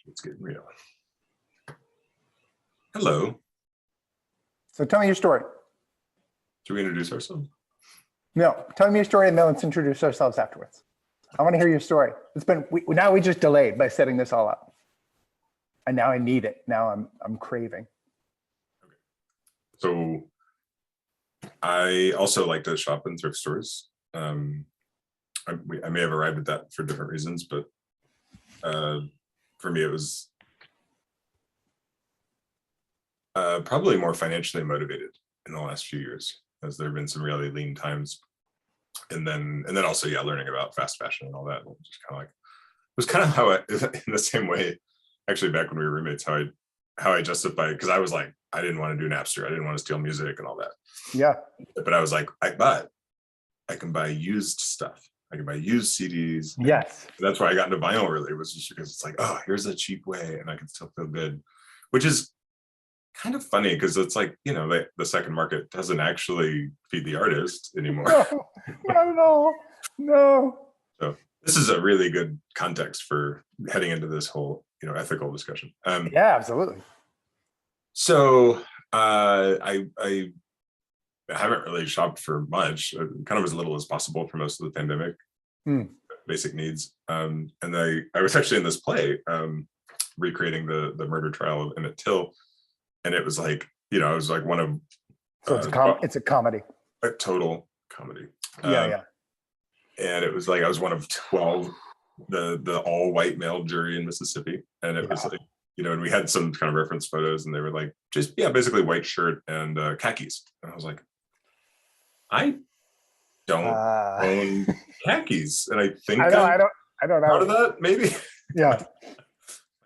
It's getting real. Hello. So tell me your story. Should we introduce ourselves? No, tell me your story and then let's introduce ourselves afterwards. I want to hear your story. It's been, now we just delayed by setting this all up. And now I need it. Now I'm craving. Okay. So I also like to shop in thrift stores. I may have arrived at that for different reasons, but for me, it was probably more financially motivated in the last few years, as there have been some really lean times. And then also, yeah, learning about fast fashion and all that, just kind of like, it was kind of how in the same way, actually back when we were roommates, how I justified, because I was like, I didn't want to do Napster, I didn't want to steal music and all that. Yeah. But I was like, but I can buy used stuff. I can buy used CDs. Yes. That's why I got into vinyl, really, was just because it's like, oh, here's a cheap way and I can still feel good, which is kind of funny because it's like, you know, the second market doesn't actually feed the artist anymore. No, not at all. No. So this is a really good context for heading into this whole, you know, ethical discussion. Yeah, absolutely. So I haven't really shopped for much, kind of as little as possible for most of the pandemic, basic needs. And I was actually in this play, recreating the murder trial of Emmett Till. And it was like, you know, I was like one of... So it's a comedy. A total comedy. Yeah. And it was like, I was one of 12, the all white male jury in Mississippi. And it was like, you know, and we had some kind of reference photos and they were like, just, yeah, basically white shirt and khakis. And I was like, I don't own khakis. And I think I don't know. Part of that, maybe. Yeah.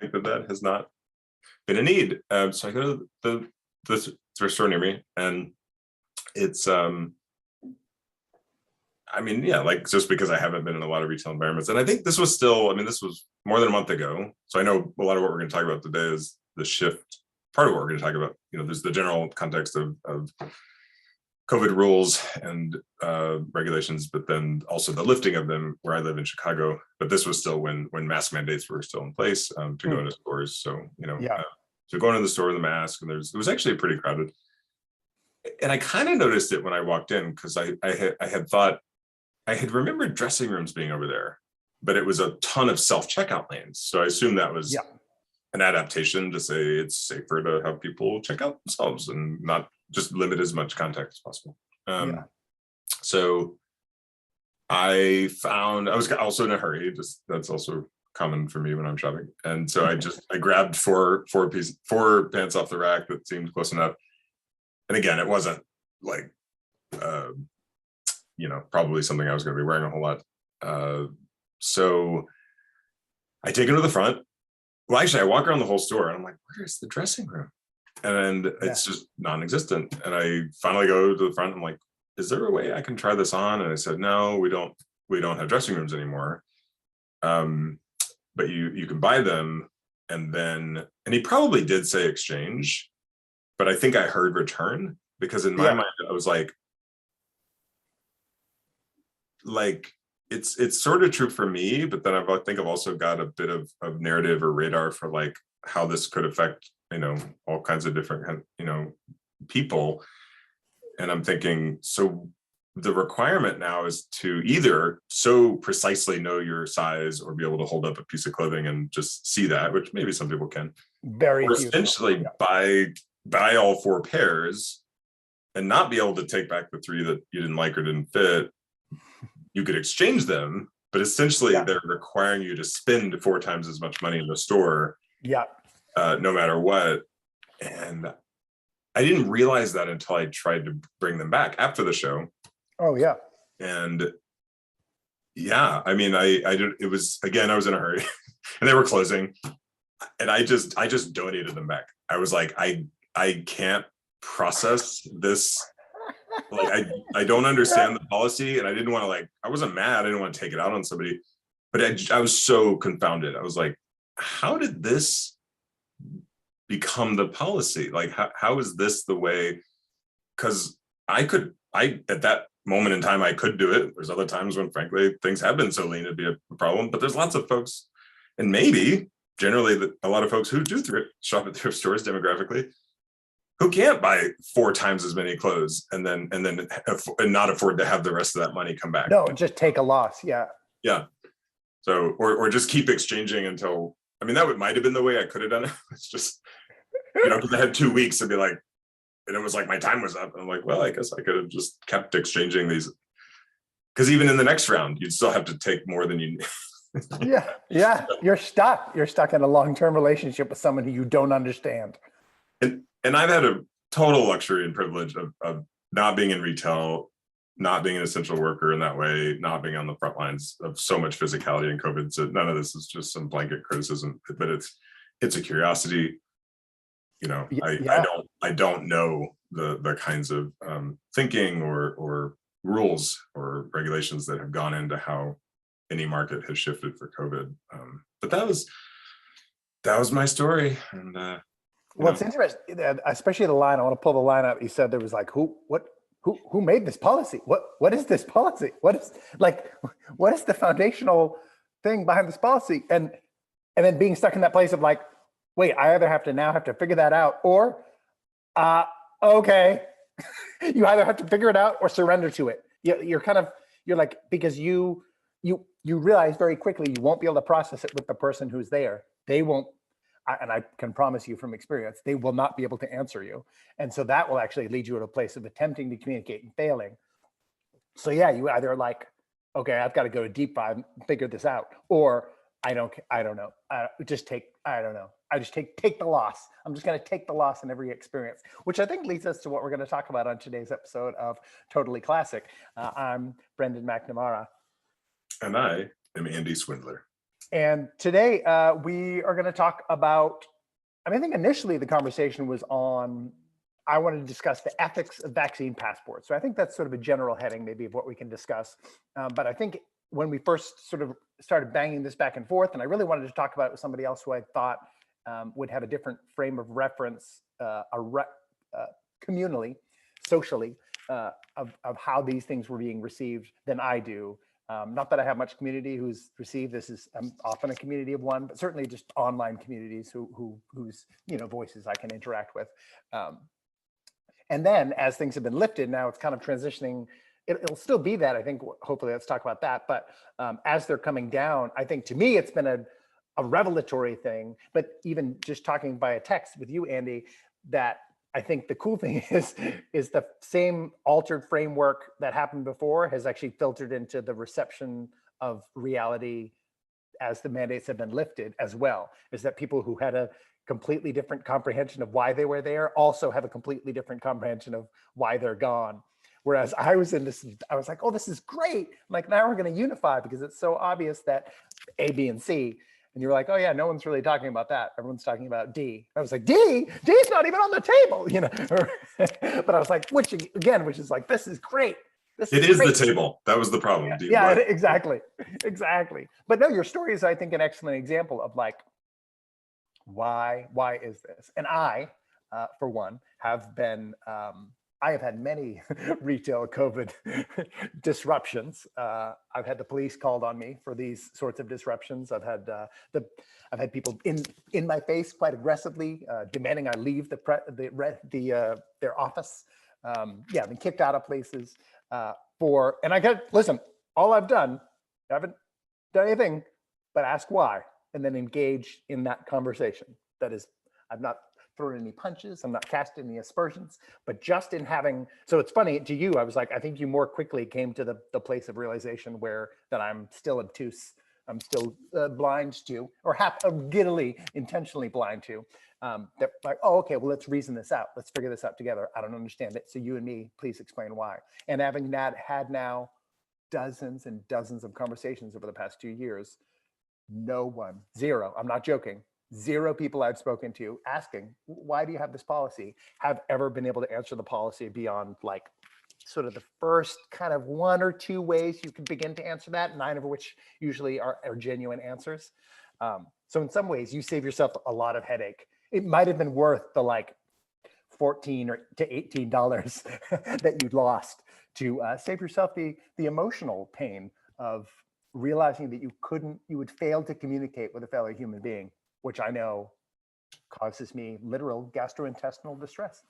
I think that has not been a need. So I go to the thrift store near me, and it's I mean, yeah, like just because I haven't been in a lot of retail environments, and I think this was more than a month ago. So I know a lot of what we're going to talk about today is the shift. Part of what we're going to talk about, you know, there's the general context of COVID rules and regulations, but then also the lifting of them where I live in Chicago. But this was still when mask mandates were still in place to go into stores. So, you know, so going to the store with a mask, and it was actually pretty crowded. And I kind of noticed it when I walked in, because I had remembered dressing rooms being over there, but it was a ton of self-checkout lanes. So I assume that was an adaptation to say it's safer to have people check out themselves and not just limit as much contact as possible. So I was also in a hurry, just that's also common for me when I'm shopping. And so I grabbed four pants off the rack that seemed close enough. And again, it wasn't like, you know, probably something I was going to be wearing a whole lot. So I take it to the front. Well, actually, I walk around the whole store and I'm like, where's the dressing room? And it's just non-existent. And I finally go to the front. I'm like, is there a way I can try this on? And I said, no, we don't have dressing rooms anymore. But you can buy them. And he probably did say exchange, but I think I heard return, because in my mind, I was like, it's sort of true for me, but then I think I've also got a bit of narrative or radar for like how this could affect, you know, all kinds of different, you know, people. And I'm thinking, so the requirement now is to either so precisely know your size or be able to hold up a piece of clothing and just see that, which maybe some people can, or essentially buy all 4 pairs and not be able to take back the 3 that you didn't like or didn't fit. You could exchange them, but essentially they're requiring you to spend 4 times as much money in the store, no matter what. And I didn't realize that until I tried to bring them back after the show. Oh yeah. And yeah, I mean, it was, again, I was in a hurry and they were closing, and I just donated them back. I was like, I can't process this. Like, I don't understand the policy, and I didn't want to, I wasn't mad. I didn't want to take it out on somebody, but I was so confounded. I was like, how did this become the policy? Like, how is this the way? Because at that moment in time, I could do it. There's other times when, frankly, things have been so lean, it'd be a problem, but there's lots of folks, and maybe generally a lot of folks who do shop at thrift stores demographically, who can't buy 4 times as many clothes and not afford to have the rest of that money come back. No, just take a loss. Yeah. Yeah. So, or just keep exchanging until, I mean, might have been the way I could have done it. It's just, because I had 2 weeks to be like, and it was like my time was up. And I'm like, well, I guess I could have just kept exchanging these. Because even in the next round, you'd still have to take more than you need. Yeah. You're stuck in a long-term relationship with someone who you don't understand. And I've had a total luxury and privilege of not being in retail, not being an essential worker in that way, not being on the front lines of so much physicality in COVID. So none of this is just some blanket criticism, but it's a curiosity. I don't know the kinds of thinking or rules or regulations that have gone into how any market has shifted for COVID. But that was my story. And well, it's interesting, especially the line. I want to pull the line up. He said there was like, who made this policy? What is this policy? What is the foundational thing behind this policy? And then being stuck in that place of like, wait, I either have to figure that out, or okay, you either have to figure it out or surrender to it. You're like, because you realize very quickly you won't be able to process it with the person who's there. They won't. And I can promise you from experience, they will not be able to answer you. And so that will actually lead you to a place of attempting to communicate and failing. So yeah, you either like, okay, I've got to go to deep dive and figure this out, or I don't know. I just take the loss. I'm just going to take the loss in every experience, which I think leads us to what we're going to talk about on today's episode of Totally Classic. I'm Brendan McNamara. And I am Andy Swindler. And today we are going to talk about, I think initially the conversation was on, I wanted to discuss the ethics of vaccine passports. So I think that's sort of a general heading maybe of what we can discuss. But I think when we first sort of started banging this back and forth, and I really wanted to talk about it with somebody else who I thought would have a different frame of reference communally, socially, of how these things were being received than I do. Not that I have much community who's received this. I'm often a community of one, but certainly just online communities whose voices I can interact with. And then as things have been lifted, now it's kind of transitioning. It'll still be that, I think. Hopefully, let's talk about that. But as they're coming down, I think to me it's been a revelatory thing. But even just talking via text with you, Andy, that I think the cool thing is the same altered framework that happened before has actually filtered into the reception of reality as the mandates have been lifted as well. Is that people who had a completely different comprehension of why they were there also have a completely different comprehension of why they're gone. Whereas I was in this, I was like, oh, this is great. Like now we're going to unify because it's so obvious that A, B, and C. And you're like, oh yeah, no one's really talking about that. Everyone's talking about D. I was like, D's not even on the table, But I was like, which is like, this is great. It is the table. That was the problem. Yeah, exactly. But no, your story is, I think, an excellent example of like, why is this? And I, for one, have been, I have had many retail COVID disruptions. I've had the police called on me for these sorts of disruptions. I've had people in my face quite aggressively demanding I leave their office. I've been kicked out of places and I listen. All I've done, I haven't done anything but ask why, and then engage in that conversation. That is, I've not thrown any punches, I'm not casting any aspersions, but just in having, so it's funny to you, I was like, I think you more quickly came to the place of realization that I'm still obtuse, I'm still blind to, or giddily, intentionally blind to, that like, oh, okay, well, let's reason this out. Let's figure this out together. I don't understand it. So you and me, please explain why. And having had now dozens and dozens of conversations over the past 2 years, zero, I'm not joking, zero people I've spoken to asking, why do you have this policy, have ever been able to answer the policy beyond like sort of the first kind of 1 or 2 ways you can begin to answer that, 9 of which usually are genuine answers. So in some ways you save yourself a lot of headache. It might have been worth the like $14 to $18 that you'd lost to save yourself the emotional pain of realizing that you would fail to communicate with a fellow human being. which I know causes me literal gastrointestinal distress.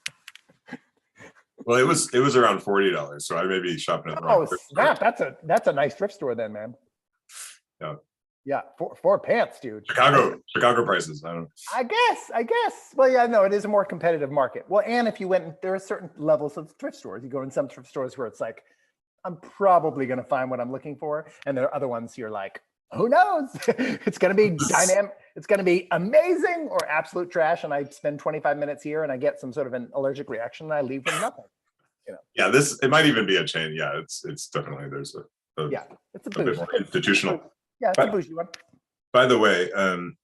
Well, it was around $40, so I may be shopping at the wrong Oh thrift snap! store. That's a nice thrift store then, man. Yeah, Yeah, four pants, dude. Chicago prices. I don't know. I guess. Well, yeah, no, it is a more competitive market. Well, and if you went, there are certain levels of thrift stores. You go in some thrift stores where it's like, I'm probably going to find what I'm looking for, and there are other ones you're like, who knows? It's going to be dynamic. It's going to be amazing or absolute trash. And I spend 25 minutes here, and I get some sort of an allergic reaction, and I leave with nothing. You know. Yeah, it might even be a chain. Yeah, it's definitely there's a yeah, it's a bit bougie. more institutional. Yeah, it's a bougie one. By the way, I'm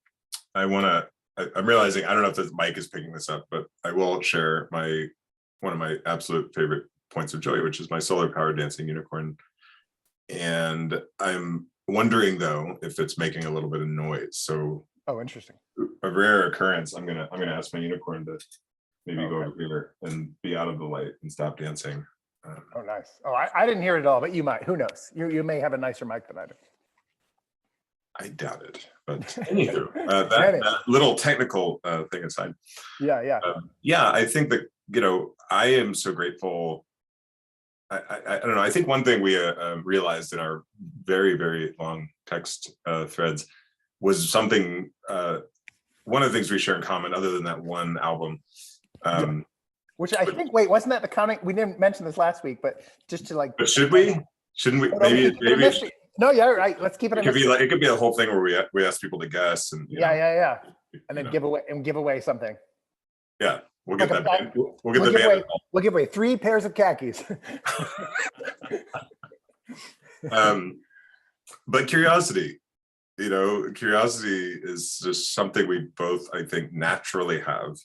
realizing, I don't know if the mic is picking this up, but I will share one of my absolute favorite points of joy, which is my solar powered dancing unicorn. And I'm wondering though, if it's making a little bit of noise. So, oh, interesting. A rare occurrence. I'm gonna ask my unicorn to maybe go over here and be out of the light and stop dancing. Oh, nice. Oh, I didn't hear it at all, but you might. Who knows? You may have a nicer mic than I do. I doubt it, but anywho, that little technical thing aside. Yeah. Yeah, I think that, I am so grateful. I don't know. I think one thing we realized in our very, very long text threads was something, one of the things we share in common, other than that one album. Which I think, wait, wasn't that the comic? We didn't mention this last week, but just to like. But should we? Shouldn't we? Maybe. No, yeah, right. Let's keep it. It could be a whole thing where we ask people to guess and. Yeah. And then give away something. Yeah, we'll get that. We'll get the band. We'll give away 3 pairs of khakis. But curiosity, curiosity is just something we both, I think, naturally have.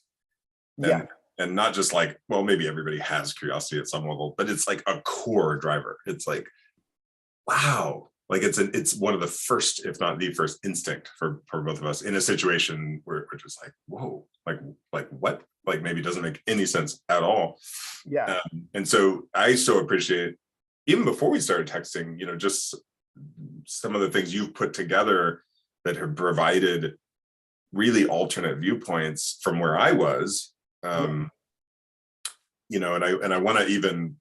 Yeah. And not just like, well, maybe everybody has curiosity at some level, but it's like a core driver. It's like, wow. Like it's one of the first, if not the first instinct for both of us in a situation where we're just like, whoa, like what? Like maybe doesn't make any sense at all. Yeah. And so I so appreciate, even before we started texting, just some of the things you've put together that have provided really alternate viewpoints from where I was. And I want to even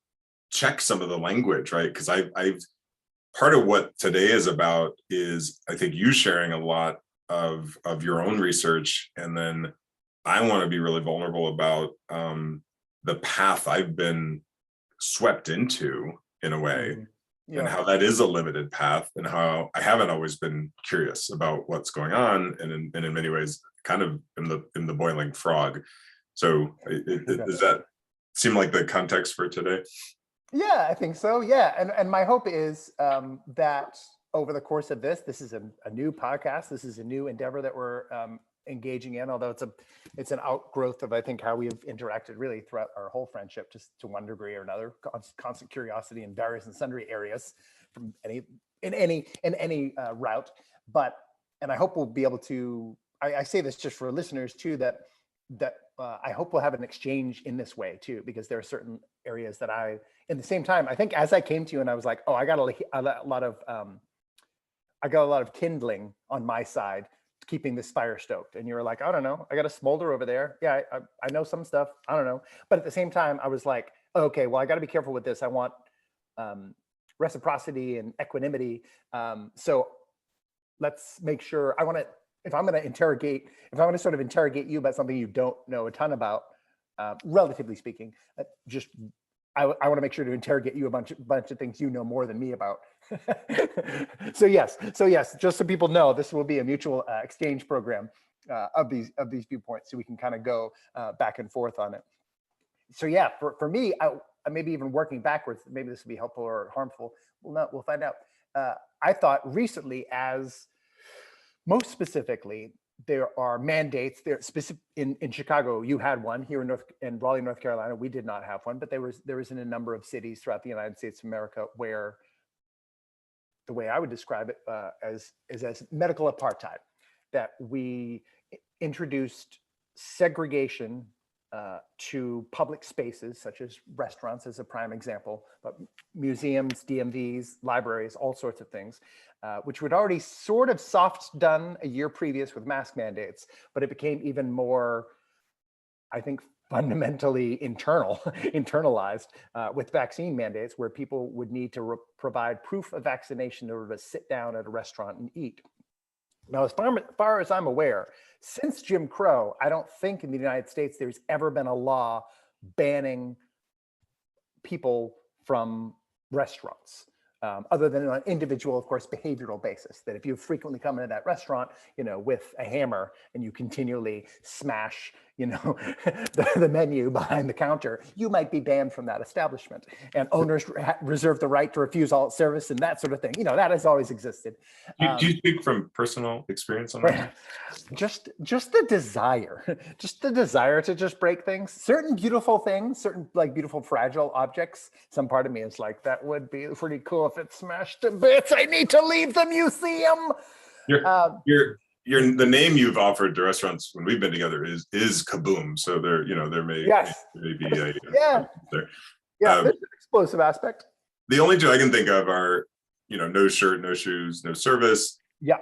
check some of the language, right? Because I've part of what today is about is, I think, you sharing a lot of your own research, and then I want to be really vulnerable about the path I've been swept into in a way, and how that is a limited path, and how I haven't always been curious about what's going on, and in many ways, kind of in the boiling frog. So, does that seem like the context for today? Yeah, I think so. Yeah, and my hope is that over the course of this is a new podcast. This is a new endeavor that we're engaging in. Although it's an outgrowth of, I think, how we've interacted really throughout our whole friendship, just to one degree or another. Constant curiosity in various and sundry areas, from any route. And I hope we'll be able to. I say this just for listeners too, that I hope we'll have an exchange in this way too, because there are certain areas that in the same time, I think as I came to you and I was like, oh, I got a lot of kindling on my side, keeping this fire stoked. And you were like, I don't know, I got a smolder over there. Yeah, I know some stuff. I don't know. But at the same time, I was like, okay, well, I got to be careful with this. I want reciprocity and equanimity. So let's make sure. If I'm going to sort of interrogate you about something you don't know a ton about, relatively speaking, I want to make sure to interrogate you a bunch of things you know more than me about. So yes, just so people know, this will be a mutual exchange program of these viewpoints, so we can kind of go back and forth on it. So yeah, for me, I maybe even working backwards, maybe this will be helpful or harmful. We'll find out. I thought recently, as most specifically, there are mandates. There specific in Chicago. You had one here in Raleigh, North Carolina. We did not have one, but there was in a number of cities throughout the United States of America where the way I would describe it as medical apartheid. That we introduced segregation to public spaces such as restaurants as a prime example, but museums, DMVs, libraries, all sorts of things, which were already sort of soft done a year previous with mask mandates, but it became even more, I think, fundamentally internalized with vaccine mandates, where people would need to provide proof of vaccination in order to sit down at a restaurant and eat. Now, as far as I'm aware, since Jim Crow, I don't think in the United States there's ever been a law banning people from restaurants, other than on an individual, of course, behavioral basis. That if you frequently come into that restaurant, with a hammer and you continually smash, the menu behind the counter, you might be banned from that establishment. And owners reserve the right to refuse all service and that sort of thing. That has always existed. Do you speak from personal experience on that? Just the desire, to just break things, certain beautiful things, certain like beautiful fragile objects. Some part of me is like, that would be pretty cool if it's smashed to bits. I need to leave the museum. The name you've offered to restaurants when we've been together is Kaboom. So there may be a there. Yeah, there's an explosive aspect. The only two I can think of are, no shirt, no shoes, no service. Yeah.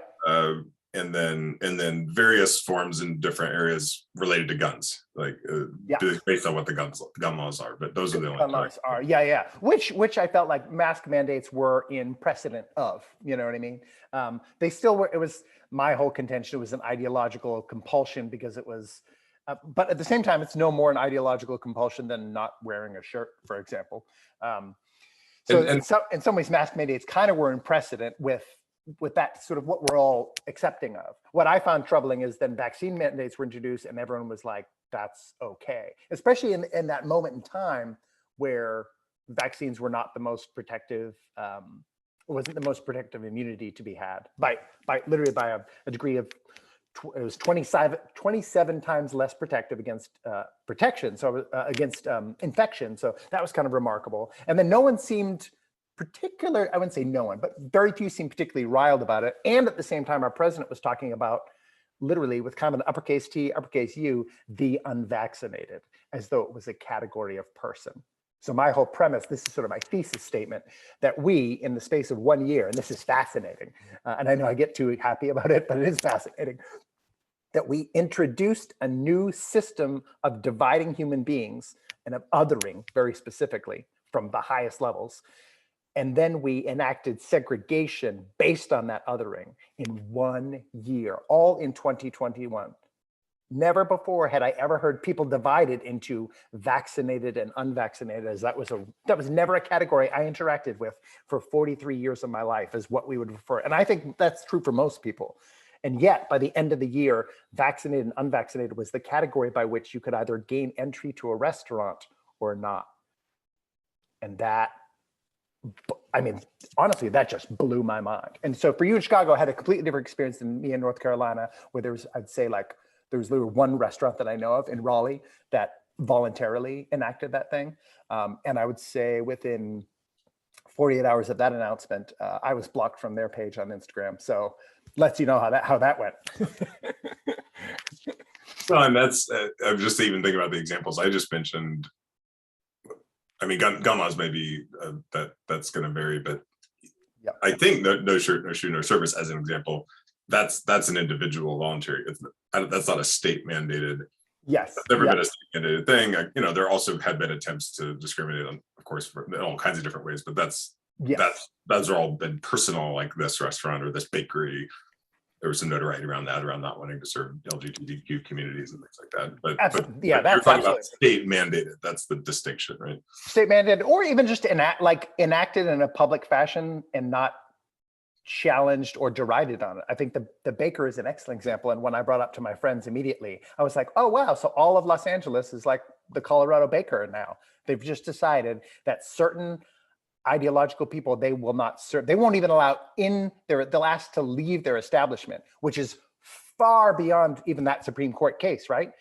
And then various forms in different areas related to guns, like based on what the gun laws are. But those are the only gun laws are. Yeah. Which I felt like mask mandates were in precedent of. You know what I mean? They still were. It was my whole contention. It was an ideological compulsion because it was. But at the same time, it's no more an ideological compulsion than not wearing a shirt, for example. In some ways, mask mandates kind of were in precedent with that sort of what we're all accepting of. What I found troubling is then vaccine mandates were introduced and everyone was like, that's okay. Especially in that moment in time where vaccines were not the most protective, wasn't the most protective immunity to be had by literally by a degree of, it was 27 times less protective against protection. So against infection. So that was kind of remarkable. And then no one seemed I wouldn't say no one, but very few seemed particularly riled about it. And at the same time, our president was talking about, literally with kind of an uppercase T, uppercase U, the unvaccinated, as though it was a category of person. So my whole premise, this is sort of my thesis statement, that we, in the space of 1 year, and this is fascinating, and I know I get too happy about it, but it is fascinating, that we introduced a new system of dividing human beings and of othering, very specifically, from the highest levels. And then we enacted segregation based on that othering in 1 year, all in 2021. Never before had I ever heard people divided into vaccinated and unvaccinated, as that was never a category I interacted with for 43 years of my life, as what we would refer. And I think that's true for most people. And yet, by the end of the year, vaccinated and unvaccinated was the category by which you could either gain entry to a restaurant or not. And that, I mean, honestly, that just blew my mind. And so for you in Chicago, I had a completely different experience than me in North Carolina, where I'd say there was literally one restaurant that I know of in Raleigh that voluntarily enacted that thing. And I would say within 48 hours of that announcement, I was blocked from their page on Instagram. So lets you know how that went. Well, and that's, I'm just even thinking about the examples I just mentioned. I mean, gun laws may be that's going to vary, but I think no shirt, no shoe, no service, as an example, that's an individual voluntary. That's not a state mandated. Yes, that's never been a state mandated thing. There also had been attempts to discriminate on, of course, in all kinds of different ways. But that's all been personal, like this restaurant or this bakery. There was some notoriety around not wanting to serve LGBTQ communities and things like that. But that's you're talking about state mandated. That's the distinction, right? State mandated, or even just enacted in a public fashion and not challenged or derided on it. I think the baker is an excellent example. And when I brought up to my friends immediately, I was like, oh, wow. So all of Los Angeles is like the Colorado baker now. They've just decided that certain ideological people they will not serve. They won't even allow in they'll ask to leave their establishment, which is far beyond even that Supreme Court case, right?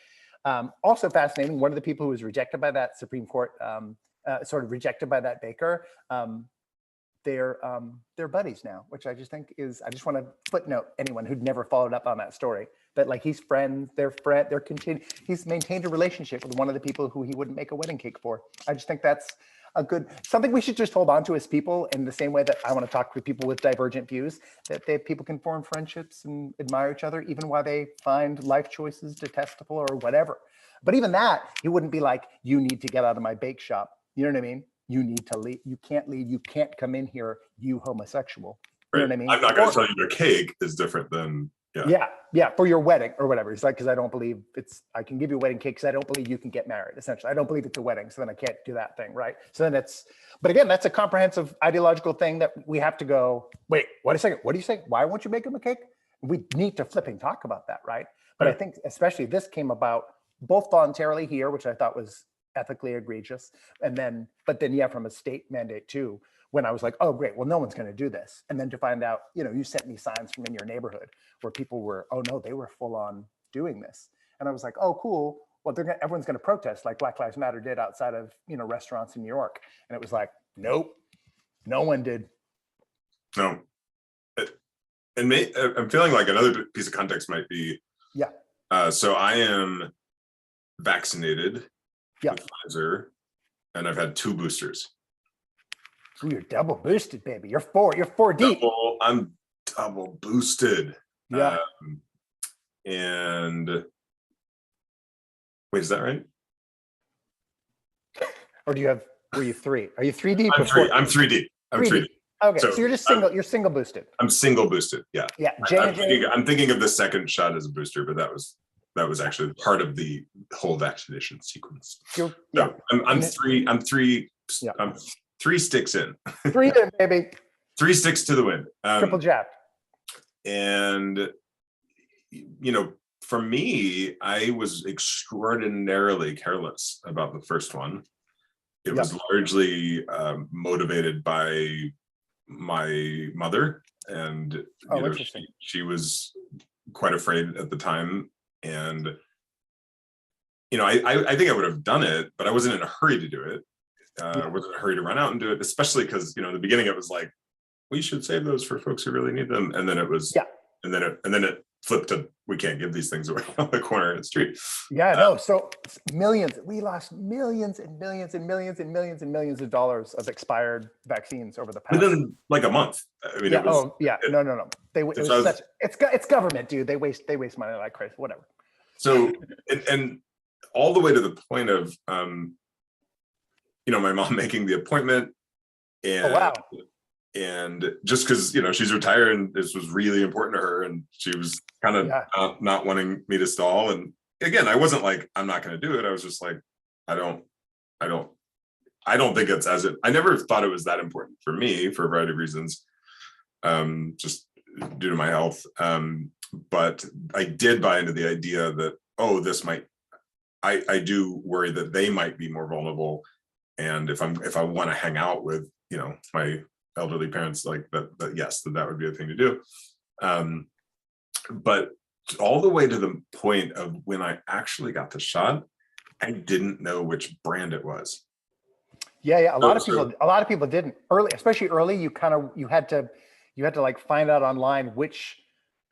Also fascinating, one of the people who was rejected by that Supreme Court, sort of rejected by that baker, they're buddies now, which I just think is, I just want to footnote anyone who'd never followed up on that story, that like he's friends, he's maintained a relationship with one of the people who he wouldn't make a wedding cake for. I just think that's something we should just hold on to as people, in the same way that I want to talk to people with divergent views, that people can form friendships and admire each other, even while they find life choices detestable or whatever. But even that, he wouldn't be like, you need to get out of my bake shop. You know what I mean? You need to leave. You can't leave. You can't come in here, you homosexual. You know what I mean? I'm not going to tell you your cake is different than, yeah, for your wedding or whatever. It's like, because I don't believe I can give you a wedding cake because I don't believe you can get married, essentially. I don't believe it's a wedding, so then I can't do that thing, right? So then but again, that's a comprehensive ideological thing that we have to go, wait, wait a second, what do you say? Why won't you make him a cake? We need to flipping talk about that, right? But I think especially this came about both voluntarily here, which I thought was ethically egregious, but then yeah, from a state mandate too, when I was like, oh great, well no one's going to do this, and then to find out, you sent me signs from in your neighborhood where people were, oh no, they were full on doing this, and I was like, oh cool, well everyone's going to protest like Black Lives Matter did outside of restaurants in New York, and it was like, nope, no one did. No, and I'm feeling like another piece of context might be, so I am vaccinated with Pfizer, and I've had 2 boosters. Ooh, you're double boosted, baby. You're four deep. I'm double boosted. Yeah. And wait, is that right? Or were you 3? Are you 3 deep? I'm 3 deep. I'm 3 deep. Okay, so you're just single. You're single boosted. I'm single boosted. Yeah. Yeah. I'm thinking of the second shot as a booster, but that was actually part of the whole vaccination sequence. I'm 3. I'm 3. Yeah. I'm 3 sticks in. 3 in, baby. 3 sticks to the wind. Triple jab. And for me, I was extraordinarily careless about the first one. It was largely motivated by my mother, and she was quite afraid at the time, and I think I would have done it, but I wasn't in a hurry to do it. I wasn't in a hurry to run out and do it, especially because in the beginning it was like, we should save those for folks who really need them, and then it was and then it flipped to, we can't give these things away on the corner of the street. So we lost millions and millions and millions and millions and millions of dollars of expired vaccines over the past. Within like a month. I mean, no. It's government, dude. They waste money like crazy. Whatever. So and all the way to the point of my mom making the appointment, and and just because she's retired and this was really important to her, and she was kind of not wanting me to stall. And again, I wasn't like, I'm not going to do it. I was just like, I don't think it's I never thought it was that important for me for a variety of reasons, just due to my health. But I did buy into the idea that, this might, I do worry that they might be more vulnerable. And if I want to hang out with, my elderly parents, like that would be a thing to do. But all the way to the point of when I actually got the shot, I didn't know which brand it was. A lot of people didn't early, especially early. You had to like find out online which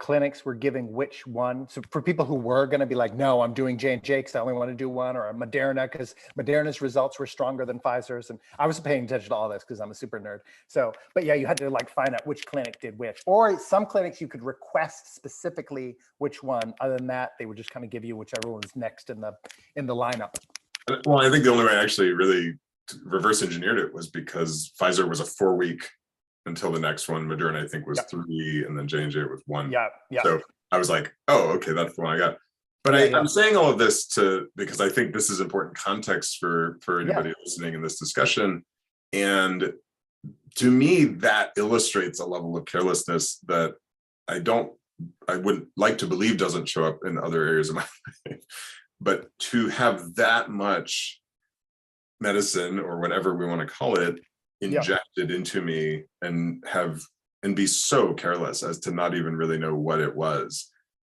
clinics were giving which one. So for people who were going to be like, no, I'm doing J&J because I only want to do one, or a Moderna because Moderna's results were stronger than Pfizer's. And I was paying attention to all this because I'm a super nerd. So, but you had to like find out which clinic did which, or some clinics you could request specifically which one. Other than that, they would just kind of give you whichever one was next in the lineup. Well, I think the only way I actually really reverse engineered it was because Pfizer was a 4-week until the next one. Moderna, I think, was 3, and then J&J was 1. So I was like, oh, okay, that's the one I got. But I'm saying all of this because I think this is important context for anybody listening in this discussion. And to me, that illustrates a level of carelessness that I wouldn't like to believe doesn't show up in other areas of my life. But to have that much medicine, or whatever we want to call it, injected into me, and be so careless as to not even really know what it was.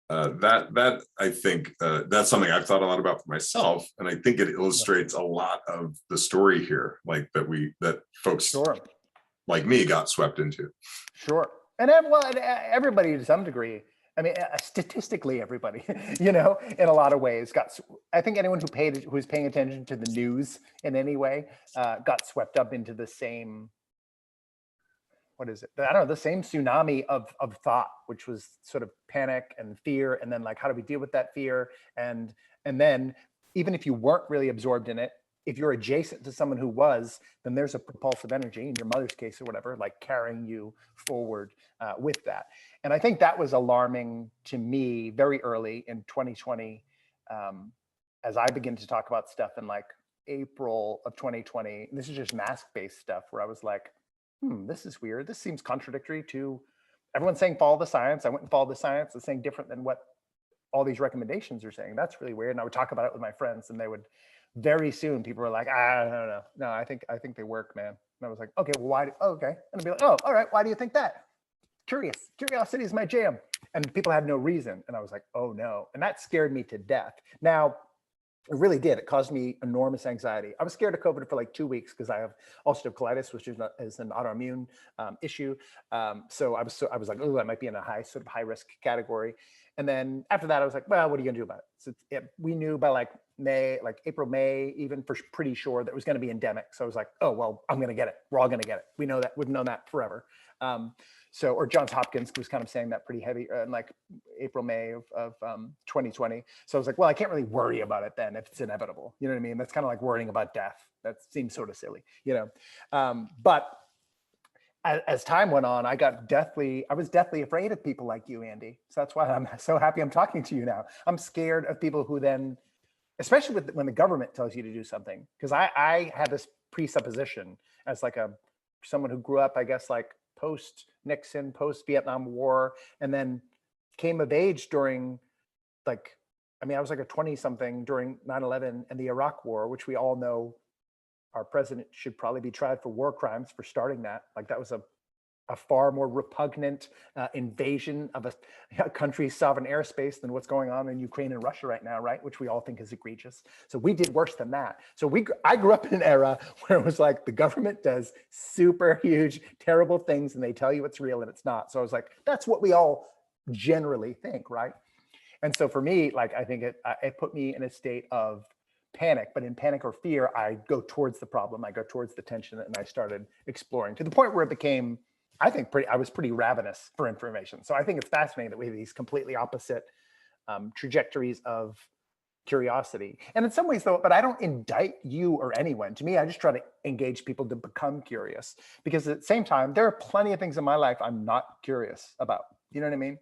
That I think that's something I've thought a lot about for myself, and I think it illustrates a lot of the story here, like that folks Yeah. like me got swept into. Sure. And everybody to some degree. I mean, statistically, everybody, you know, in a lot of ways I think anyone who's paying attention to the news in any way got swept up into the same, what is it? I don't know, the same tsunami of thought, which was sort of panic and fear. And then like, how do we deal with that fear? And then even if you weren't really absorbed in it, if you're adjacent to someone who was, then there's a propulsive energy in your mother's case or whatever, like carrying you forward with that. And I think that was alarming to me very early in 2020, as I begin to talk about stuff in like April of 2020. This is just mask-based stuff where I was like, this is weird. This seems contradictory to everyone's saying follow the science. I went and followed the science. It's saying different than what all these recommendations are saying. That's really weird. And I would talk about it with my friends, and they would very soon. People were like, I don't know. No, I think they work, man. And I was like, okay, well, why? Okay, and I'd be like, oh, all right. Why do you think that? Curiosity is my jam. And people had no reason. And I was like, oh no. And that scared me to death. Now, it really did. It caused me enormous anxiety. I was scared of COVID for like 2 weeks because I have ulcerative colitis, which is an autoimmune issue. So I was like, oh, I might be in a high risk category. And then after that, I was like, well, what are you gonna do about it? So we knew by like April, May, even for pretty sure that it was gonna be endemic. So I was like, oh, well, I'm gonna get it. We're all gonna get it. We know that, we've known that forever. Or Johns Hopkins was kind of saying that pretty heavy in like April, May of 2020. So I was like, well, I can't really worry about it then if it's inevitable. You know what I mean? That's kind of like worrying about death. That seems sort of silly, you know? But as time went on, I was deathly afraid of people like you, Andy. So that's why I'm so happy I'm talking to you now. I'm scared of people who then, especially when the government tells you to do something, because I had this presupposition as like someone who grew up, I guess, like post-Nixon, post-Vietnam War, and then came of age during I was like a 20-something during 9/11 and the Iraq War, which we all know our president should probably be tried for war crimes for starting that. Like that was a far more repugnant invasion of a country's sovereign airspace than what's going on in Ukraine and Russia right now, right? Which we all think is egregious. So we did worse than that. So I grew up in an era where it was like the government does super huge, terrible things and they tell you it's real and it's not. So I was like, that's what we all generally think, right? And so for me, like, I think it put me in a state of panic, but in panic or fear, I go towards the problem. I go towards the tension, and I started exploring to the point where it became, I think, I was pretty ravenous for information. So I think it's fascinating that we have these completely opposite trajectories of curiosity. And in some ways, though, but I don't indict you or anyone. To me, I just try to engage people to become curious, because at the same time, there are plenty of things in my life I'm not curious about. You know what I mean?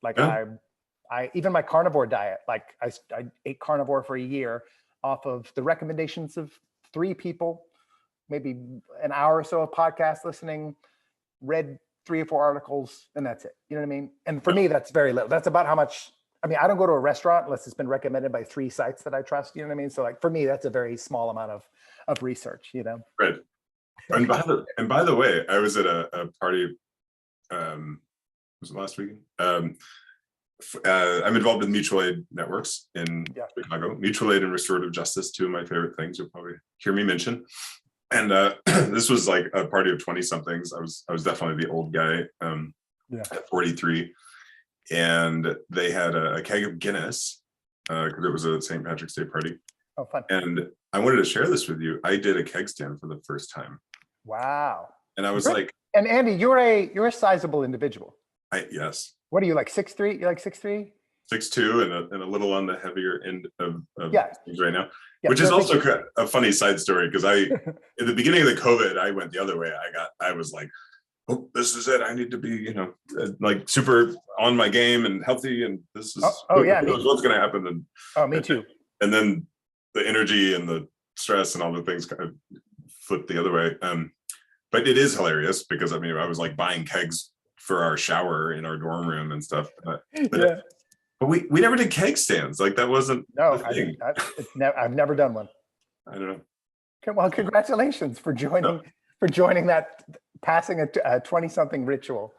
Like I even my carnivore diet, like I ate carnivore for a year off of the recommendations of 3 people, maybe an hour or so of podcast listening, read 3 or 4 articles, and that's it. You know what I mean? And for me, that's very little. That's about how much, I mean, I don't go to a restaurant unless it's been recommended by 3 sites that I trust. You know what I mean? So like for me, that's a very small amount of research, you know? Right. And by the way, I was at a party, was it last weekend? I'm involved in mutual aid networks in Chicago. Mutual aid and restorative justice, 2 of my favorite things you'll probably hear me mention. And this was like a party of 20-somethings. I was definitely the old guy at 43. And they had a keg of Guinness because it was a St. Patrick's Day party. Oh, fun. And I wanted to share this with you. I did a keg stand for the first time. Wow. And I was like, and Andy, you're a sizable individual. Yes. What are you, like 6'3"? You're like 6'3"? 6'2" and a little on the heavier end of things right now, which so is also a funny side story, because in the beginning of the COVID, I went the other way. I was like, oh, this is it. I need to be, like super on my game and healthy, and this is what's going to happen. And me too. And then the energy and the stress and all the things kind of flipped the other way. But it is hilarious because I was like buying kegs for our shower in our dorm room and stuff. But we never did keg stands. Like that wasn't the thing. I've never done one. I don't know. Okay, well, congratulations for joining that, passing a 20-something ritual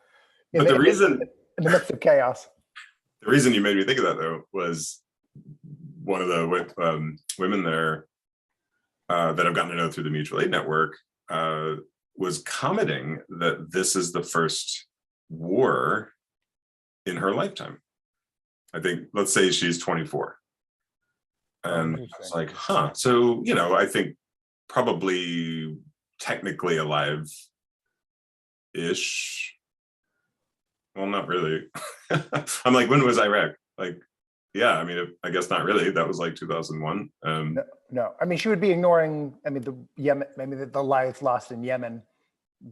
in the midst of chaos. The reason you made me think of that, though, was one of the women there that I've gotten to know through the mutual aid network was commenting that this is the first war in her lifetime. I think, let's say she's 24. And it's like, huh. So, you know, I think probably technically alive-ish. Well, not really. I'm like, when was Iraq? Like, yeah, I mean, I guess not really. That was like 2001. No, I mean, she would be ignoring, I mean, the lives lost in Yemen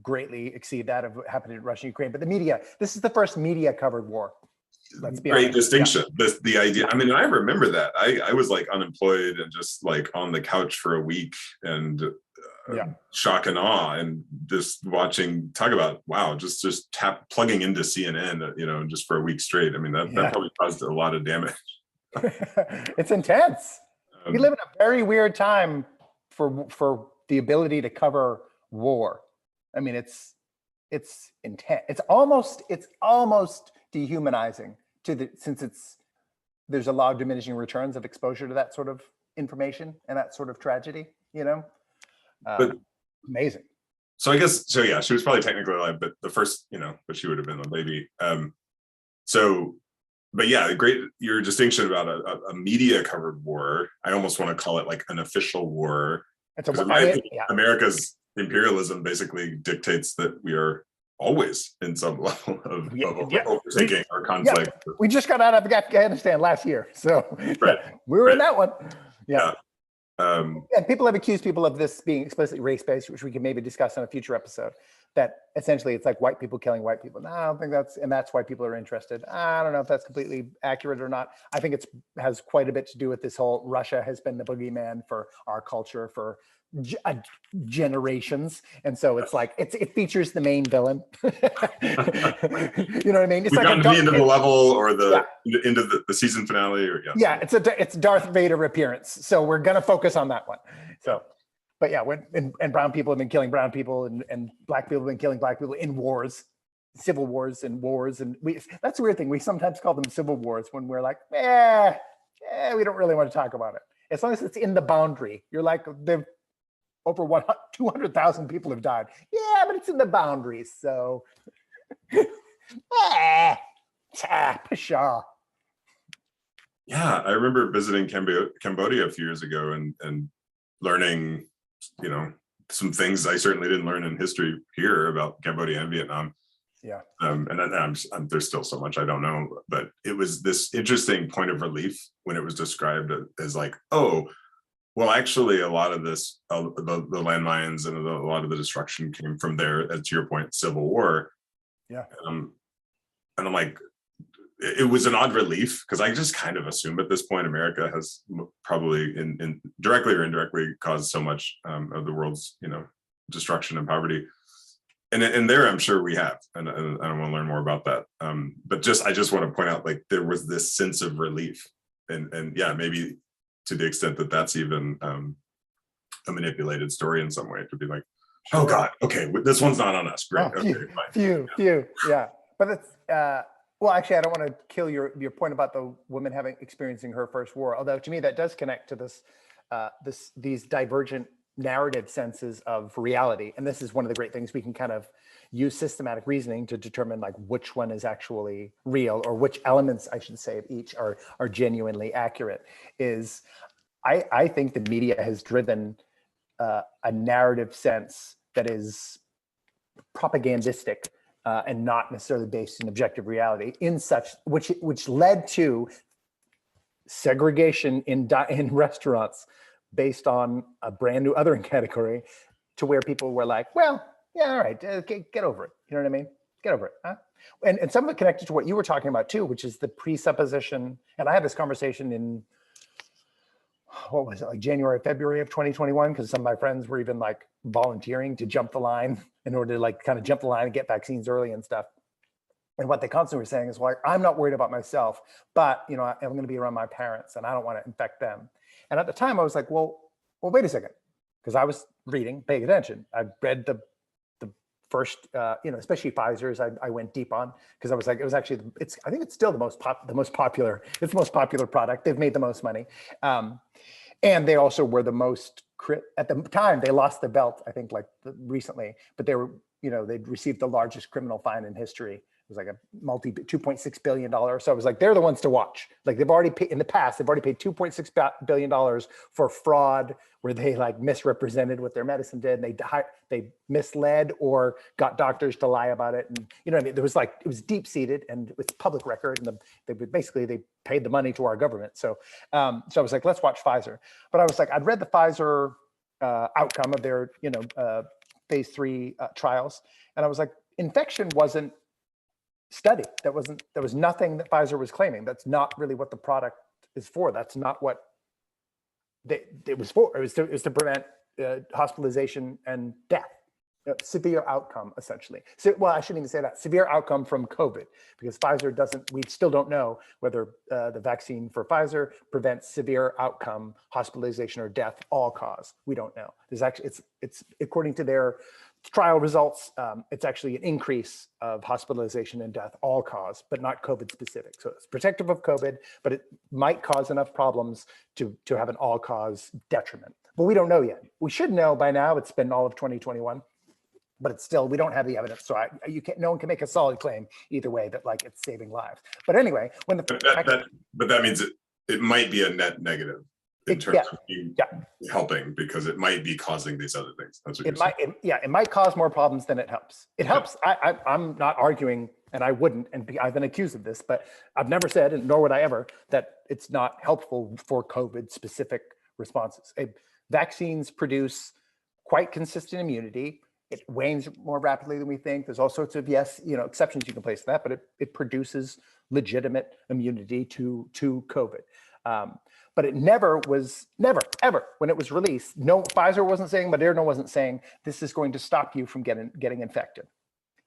greatly exceed that of what happened in Russia and Ukraine. But the media, this is the first media covered war. Let's be Great honest. distinction. The idea, I mean, I remember that. I was like unemployed and just like on the couch for a week and shock and awe, and just watching, talk about, wow, just plugging into CNN, you know, just for a week straight. I mean, that probably caused a lot of damage. It's intense. We live in a very weird time for the ability to cover war. I mean, it's intense. It's almost dehumanizing since there's a lot of diminishing returns of exposure to that sort of information and that sort of tragedy, you know. But amazing. So I guess, so yeah, she was probably technically alive, but the first, you know, but she would have been a baby. But yeah, great, your distinction about a media covered war. I almost want to call it like an official war. America's imperialism basically dictates that we are always in some level of overtaking or conflict. Yeah. We just got out of Afghanistan last year, so we were in that one. And people have accused people of this being explicitly race-based, which we can maybe discuss on a future episode, that essentially it's like white people killing white people. No, I don't think that's why people are interested. I don't know if that's completely accurate or not. I think it has quite a bit to do with this whole Russia has been the boogeyman for our culture for generations, and so it's like it features the main villain. You know what I mean? It's like the end of the level or into the season finale, or it's Darth Vader appearance. So we're gonna focus on that one. So, but yeah, and brown people have been killing brown people, and black people have been killing black people in wars, civil wars, and that's a weird thing. We sometimes call them civil wars when we're like, we don't really want to talk about it. As long as it's in the boundary, you're like over 200,000 people have died. Yeah, but it's in the boundaries, so pshaw. Yeah, I remember visiting Cambodia a few years ago and learning, you know, some things I certainly didn't learn in history here about Cambodia and Vietnam. Yeah. And there's still so much I don't know, but it was this interesting point of relief when it was described as like, oh, well, actually, a lot of this, the landmines and a lot of the destruction came from there, to your point, Civil War. Yeah. And I'm like, it was an odd relief, because I just kind of assume at this point America has probably in directly or indirectly caused so much of the world's, you know, destruction and poverty. And there, I'm sure we have, and I want to learn more about that. But I just want to point out, like, there was this sense of relief, and yeah, maybe to the extent that that's even a manipulated story in some way, to be like, oh God, okay, this one's not on us. Great. Few, yeah. But it's well, actually, I don't want to kill your point about the woman experiencing her first war. Although to me, that does connect to these divergent narrative senses of reality. And this is one of the great things we can kind of use systematic reasoning to determine, like, which one is actually real, or which elements, I should say, of each are genuinely accurate. Is I think the media has driven a narrative sense that is propagandistic and not necessarily based in objective reality, which led to segregation in restaurants based on a brand new other category, to where people were like, well, yeah, all right, get over it. You know what I mean? Get over it. Huh? And some of it connected to what you were talking about too, which is the presupposition. And I had this conversation in, what was it, like January, February of 2021, because some of my friends were even like volunteering to jump the line in order to like kind of jump the line and get vaccines early and stuff. And what they constantly were saying is, well, I'm not worried about myself, but, you know, I'm going to be around my parents and I don't want to infect them. And at the time I was like, well, wait a second. Because I was reading, paying attention. I read the first, you know, especially Pfizer's, I went deep on, because I was like, I think it's still the most popular. It's the most popular product. They've made the most money. And they also were the most, at the time, they lost the belt, I think, like recently, but they were, they'd received the largest criminal fine in history. It was like a $2.6 billion. So I was like, they're the ones to watch. Like they've already paid in the past, they've already paid $2.6 billion for fraud where they like misrepresented what their medicine did. And they misled or got doctors to lie about it. And what I mean? There was like, it was deep seated and it was public record. And they paid the money to our government. So I was like, let's watch Pfizer. But I was like, I'd read the Pfizer outcome of their, phase 3 trials. And I was like, infection wasn't studied. There was nothing that Pfizer was claiming. That's not really what the product is for. That's not what it was for. It was to prevent hospitalization and death, severe outcome, essentially. So, well, I shouldn't even say that. Severe outcome from COVID, because Pfizer we still don't know whether the vaccine for Pfizer prevents severe outcome, hospitalization or death, all cause. We don't know. There's actually, it's according to their trial results, it's actually an increase of hospitalization and death, all cause, but not COVID specific. So it's protective of COVID, but it might cause enough problems to have an all cause detriment. But we don't know yet. We should know by now. It's been all of 2021, but it's still, we don't have the evidence. So no one can make a solid claim either way that like it's saving lives. But anyway, when but that means it might be a net negative in terms of you helping, because it might be causing these other things. That's what it might cause more problems than it helps. It helps. I'm not arguing, and I wouldn't, and I've been accused of this, but I've never said, and nor would I ever, that it's not helpful for COVID specific responses. Vaccines produce quite consistent immunity. It wanes more rapidly than we think. There's all sorts of exceptions you can place to that, but it produces legitimate immunity to COVID. But it never, ever, when it was released, no, Pfizer wasn't saying, Moderna wasn't saying, this is going to stop you from getting infected.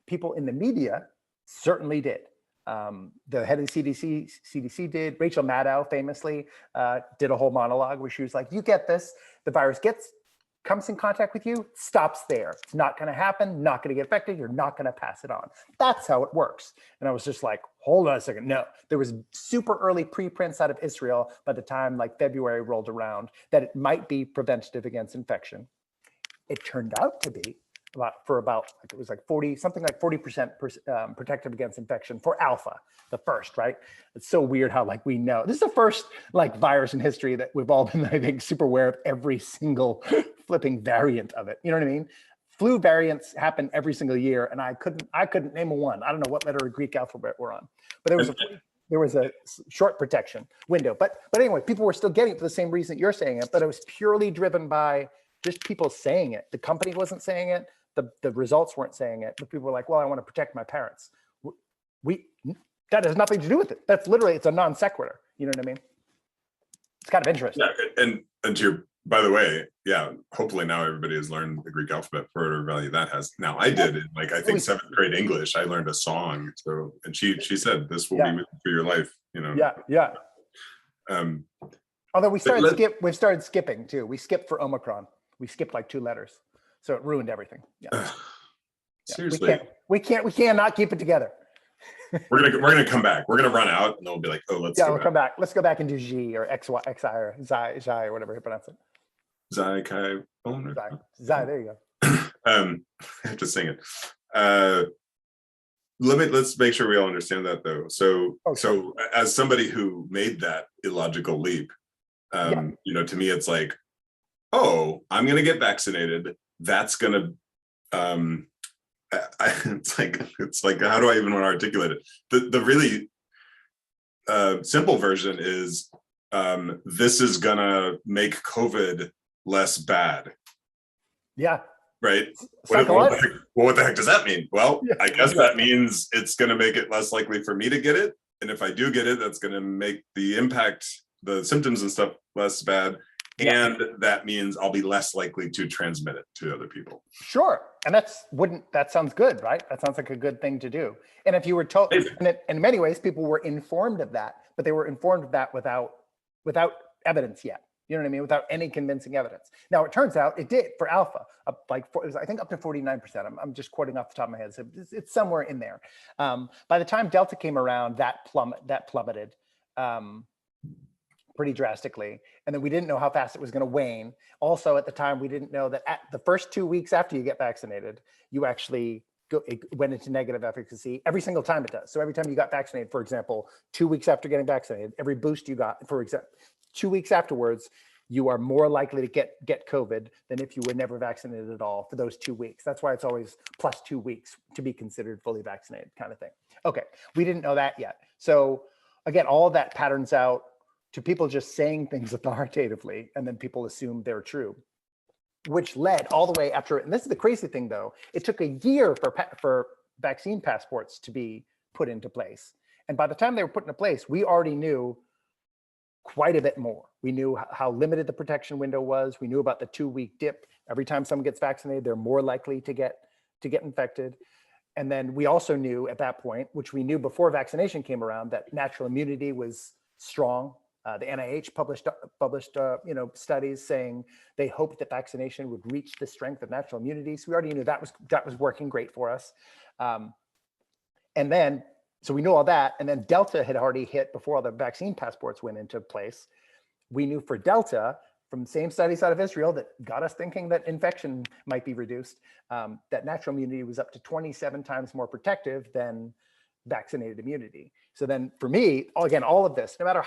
People in the media certainly did. The head of the CDC did. Rachel Maddow famously did a whole monologue where she was like, you get this, the virus comes in contact with you, stops there. It's not going to happen, not going to get infected, you're not going to pass it on. That's how it works. And I was just like, hold on a second. No, there was super early preprints out of Israel by the time like February rolled around that it might be preventative against infection. It turned out to be it was like 40% protective against infection for alpha, the first, right? It's so weird how like we know. This is the first like virus in history that we've all been, I think, super aware of every single flipping variant of it. You know what I mean? Flu variants happen every single year, and I couldn't name one. I don't know what letter of Greek alphabet we're on, but there was a short protection window. But anyway, people were still getting it for the same reason you're saying it, but it was purely driven by just people saying it. The company wasn't saying it. The results weren't saying it, but people were like, well, I want to protect my parents. That has nothing to do with it. That's literally, it's a non sequitur. You know what I mean? It's kind of interesting. Yeah, and to your, by the way, hopefully now everybody has learned the Greek alphabet for whatever value that has. Now I did in like, I think 7th grade English, I learned a song. So, and she said, this will be with you for your life, Yeah. Although we've started skipping too. We skipped for Omicron. We skipped like 2 letters. So it ruined everything. Seriously, we cannot keep it together. we're gonna come back. We're gonna run out, and they'll be like, "Oh, we'll come back. Let's go back and do G or X, Y, XI or Xi or whatever you pronounce it. Xi, Chi, Xi. There you go. I have to sing it. Let's make sure we all understand that though. So as somebody who made that illogical leap, to me it's like, oh, I'm gonna get vaccinated. That's gonna it's like how do I even want to articulate it? The really simple version is this is gonna make COVID less bad. Yeah. Right. What the heck does that mean? Well, I guess that means it's gonna make it less likely for me to get it. And if I do get it, that's gonna make the impact, the symptoms and stuff less bad. And that means I'll be less likely to transmit it to other people. Sure. And that sounds good, right? That sounds like a good thing to do. And if you were told, and in many ways, people were informed of that, but they were informed of that without evidence yet. You know what I mean? Without any convincing evidence. Now, it turns out it did for alpha, it was, I think up to 49%. I'm just quoting off the top of my head. So it's somewhere in there. By the time Delta came around, that plummeted. pretty drastically. And then we didn't know how fast it was going to wane. Also, at the time, we didn't know that at the first 2 weeks after you get vaccinated, you actually it went into negative efficacy every single time it does. So every time you got vaccinated, for example, 2 weeks after getting vaccinated, every boost you got, for example, 2 weeks afterwards, you are more likely to get COVID than if you were never vaccinated at all for those 2 weeks. That's why it's always plus 2 weeks to be considered fully vaccinated kind of thing. Okay, we didn't know that yet. So again, all of that patterns out to people just saying things authoritatively, and then people assume they're true, which led all the way after, and this is the crazy thing though, it took a year for vaccine passports to be put into place. And by the time they were put into place, we already knew quite a bit more. We knew how limited the protection window was. We knew about the 2 week dip. Every time someone gets vaccinated, they're more likely to get infected. And then we also knew at that point, which we knew before vaccination came around, that natural immunity was strong. The NIH published studies saying they hoped that vaccination would reach the strength of natural immunity. So we already knew that was working great for us. And then, so we knew all that. And then Delta had already hit before all the vaccine passports went into place. We knew for Delta, from the same studies out of Israel that got us thinking that infection might be reduced, that natural immunity was up to 27 times more protective than vaccinated immunity. So then for me, again, all of this, no matter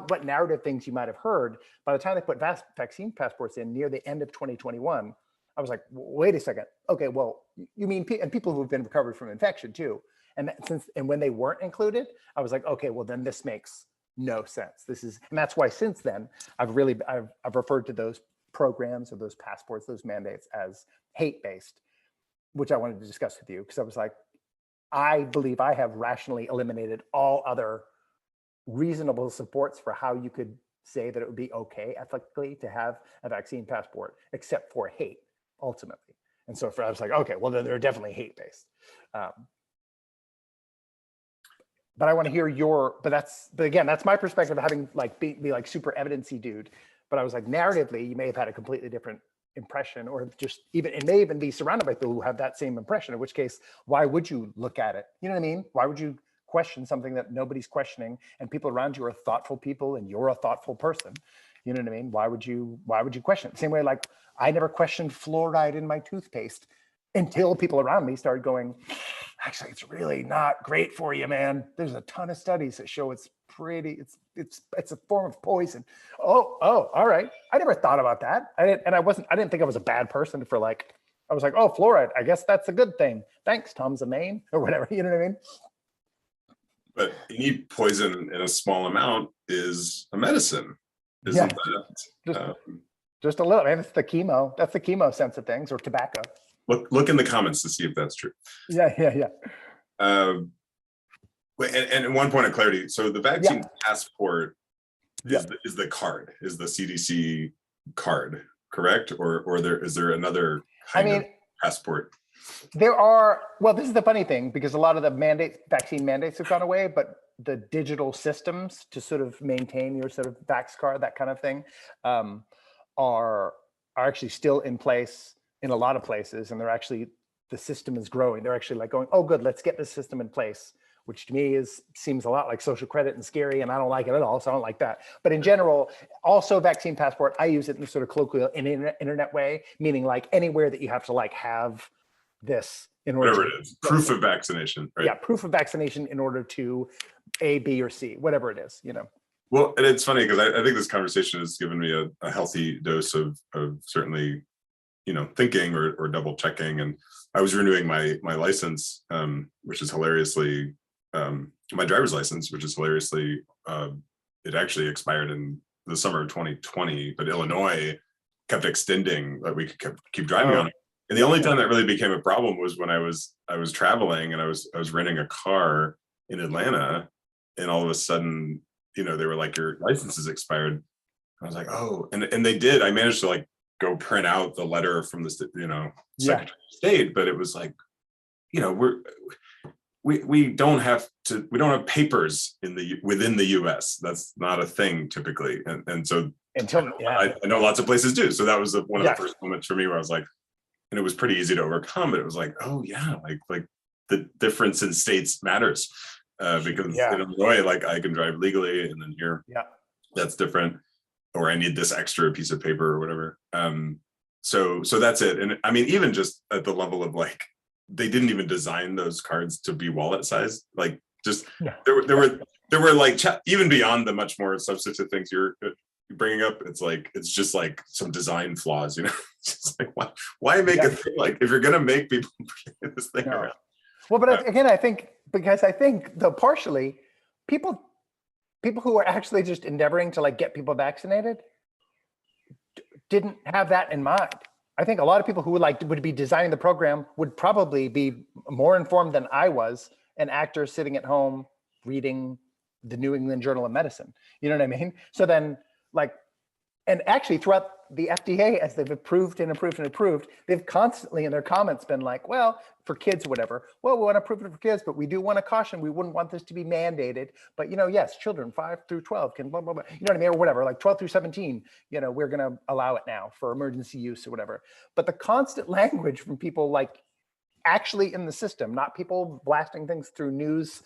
what narrative things you might have heard, by the time they put vaccine passports in near the end of 2021, I was like, wait a second. Okay, well, you mean, and people who've been recovered from infection too. And when they weren't included, I was like, okay, well then this makes no sense. And that's why since then, I've referred to those programs or those passports, those mandates as hate-based, which I wanted to discuss with you, because I was like, I believe I have rationally eliminated all other reasonable supports for how you could say that it would be okay ethically to have a vaccine passport, except for hate, ultimately. And so I was like, okay, well, then they're definitely hate-based. But I want to hear but again, that's my perspective of having be like super evidence-y dude. But I was like, narratively, you may have had a completely different impression, or it may even be surrounded by people who have that same impression, in which case, why would you look at it? You know what I mean? Why would you question something that nobody's questioning, and people around you are thoughtful people and you're a thoughtful person? You know what I mean? Why would you question it? Same way, like I never questioned fluoride in my toothpaste until people around me started going, actually, it's really not great for you, man. There's a ton of studies that show it's a form of poison. Oh, all right. I never thought about that. I didn't think I was a bad person for I was like, oh, fluoride, I guess that's a good thing. Thanks, Tom Zamain, or whatever, you know what I mean? But any poison in a small amount is a medicine, isn't that? Just a little, man. It's the chemo. That's the chemo sense of things, or tobacco. Look in the comments to see if that's true. Yeah. And one point of clarity. So the vaccine passport is the card, is the CDC card, correct? Or is there another kind of passport? There are, well, this is the funny thing, because a lot of the vaccine mandates have gone away, but the digital systems to sort of maintain your sort of vax card, that kind of thing, are actually still in place in a lot of places. And the system is growing. They're actually like going, oh, good, let's get this system in place, which to me seems a lot like social credit and scary, and I don't like it at all, so I don't like that. But in general, also vaccine passport, I use it in the sort of colloquial internet way, meaning like anywhere that you have to have this in order whatever it is, proof of vaccination, right? Yeah, proof of vaccination in order to A, B, or C, whatever it is, Well, and it's funny because I think this conversation has given me a healthy dose of certainly, thinking or double checking. And I was renewing my license, which is hilariously, my driver's license, which is hilariously, it actually expired in the summer of 2020, but Illinois kept extending that we could keep driving on it. And the only time that really became a problem was when I was traveling and I was renting a car in Atlanta, and all of a sudden, they were like, your license is expired. I was like, oh, and they did. I managed to go print out the letter from the Secretary of State, but it was like, we don't have papers within the US. That's not a thing typically. And so I know lots of places do. So that was one of the first moments for me where I was like, and it was pretty easy to overcome, but it was like, oh yeah, like the difference in states matters, because in Illinois, I can drive legally, and then here, that's different, or I need this extra piece of paper or whatever. So that's it. And I mean, even just at the level of like, they didn't even design those cards to be wallet sized. Like, just Yeah. there were like even beyond the much more substantive things you're bringing up. It's just like some design flaws, you know. It's just like, why make a thing like, if you're gonna make people bring this thing around? Well, but again, I think though partially people who are actually just endeavoring to like get people vaccinated didn't have that in mind. I think a lot of people who would be designing the program would probably be more informed than I was, an actor sitting at home reading the New England Journal of Medicine. You know what I mean? So then, like, and actually throughout the FDA, as they've approved and approved and approved, they've constantly in their comments been like, well, for kids or whatever, well, we want to approve it for kids, but we do want to caution, we wouldn't want this to be mandated. But, you know, yes, children 5 through 12 can blah, blah, blah, you know what I mean? Or whatever, like 12 through 17, you know, we're going to allow it now for emergency use or whatever. But the constant language from people like actually in the system, not people blasting things through news,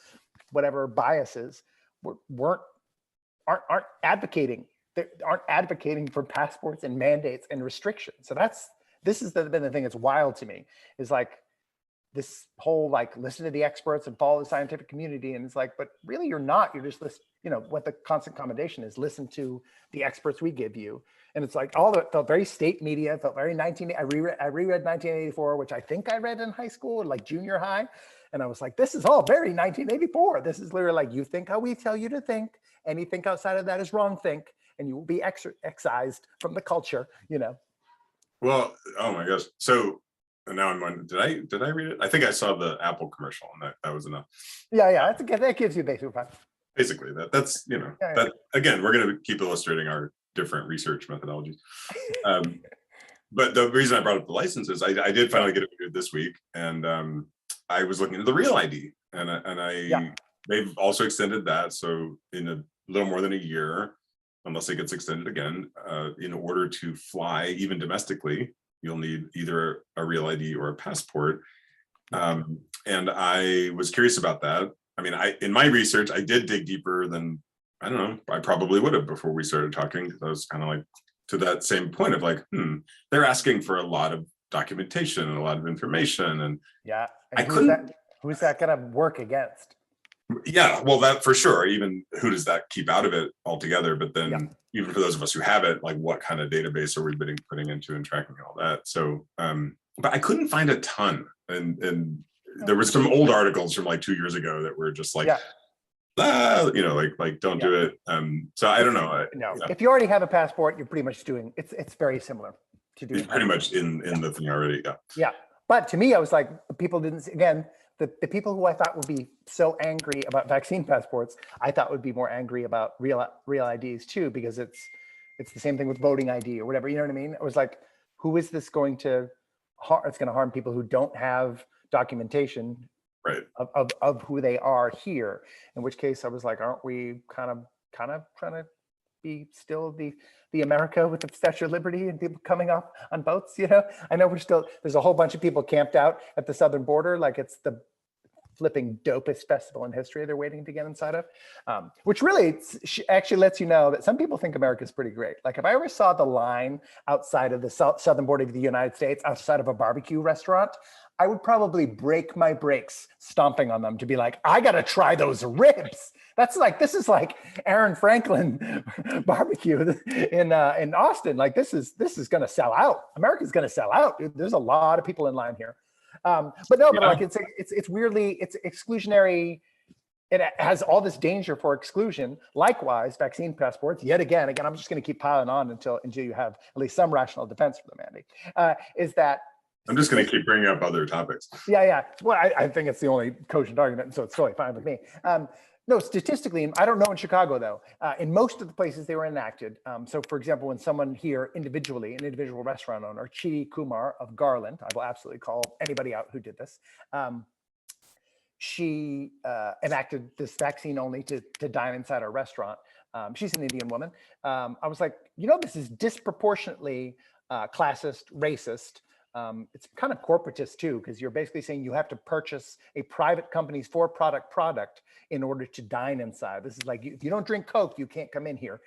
whatever biases, aren't advocating. They aren't advocating for passports and mandates and restrictions. So this has been the thing that's wild to me, is like this whole like listen to the experts and follow the scientific community. And it's like, but really you're not, you're just listen, you know, what the constant commendation is, listen to the experts we give you. And it's like it felt very state media, felt very I reread 1984, which I think I read in high school, like junior high. And I was like, this is all very 1984. This is literally like, you think how we tell you to think, anything outside of that is wrong think, and you will be excised from the culture, you know? Well, oh my gosh. So now I'm wondering, did I read it? I think I saw the Apple commercial, and that was enough. Yeah, that's good. That gives you basic five. Basically, that's, you know, that again, we're going to keep illustrating our different research methodologies. But the reason I brought up the licenses, I did finally get it this week, and I was looking at the Real ID, and they've also extended that. So in a little more than a year, unless it gets extended again, in order to fly, even domestically, you'll need either a Real ID or a passport. And I was curious about that. I mean, in my research, I did dig deeper than, I don't know, I probably would have before we started talking, because I was kind of like to that same point of like, they're asking for a lot of documentation and a lot of information. And yeah, and who's that going to work against? Yeah, well, that for sure. Even who does that keep out of it altogether? But then even for those of us who have it, like what kind of database are we putting into and tracking all that? So, but I couldn't find a ton. And there were some old articles from like 2 years ago that were just like, you know, like don't do it. So I don't know. If you already have a passport, you're pretty much doing, it's very similar to doing. It's pretty much in the thing already. Yeah. But to me, I was like, people didn't, again, the people who I thought would be so angry about vaccine passports, I thought would be more angry about real IDs too, because it's the same thing with voting ID or whatever, you know what I mean? It was like, who is this going to harm? It's going to harm people who don't have documentation of who they are here. In which case I was like, aren't we kind of trying to be still the America with the Statue of Liberty and people coming up on boats, you know? I know there's a whole bunch of people camped out at the southern border like it's the flipping dopest festival in history they're waiting to get inside of, which really actually lets you know that some people think America's pretty great. Like if I ever saw the line outside of the southern border of the United States, outside of a barbecue restaurant, I would probably break my brakes stomping on them to be like, I got to try those ribs. This is like Aaron Franklin barbecue in Austin. Like this is going to sell out. America's going to sell out. There's a lot of people in line here. But like it's weirdly, it's exclusionary. It has all this danger for exclusion. Likewise, vaccine passports, yet again, I'm just going to keep piling on until you have at least some rational defense for them, Andy, is that I'm just going to keep bringing up other topics. Yeah. Well, I think it's the only cogent argument, so it's totally fine with me. No, statistically, I don't know in Chicago though, in most of the places they were enacted. So for example, when someone here individually, an individual restaurant owner, Chidi Kumar of Garland, I will absolutely call anybody out who did this. She enacted this vaccine only to dine inside our restaurant. She's an Indian woman. I was like, this is disproportionately classist, racist, It's kind of corporatist too, because you're basically saying you have to purchase a private company's product in order to dine inside. This is like, if you don't drink Coke, you can't come in here.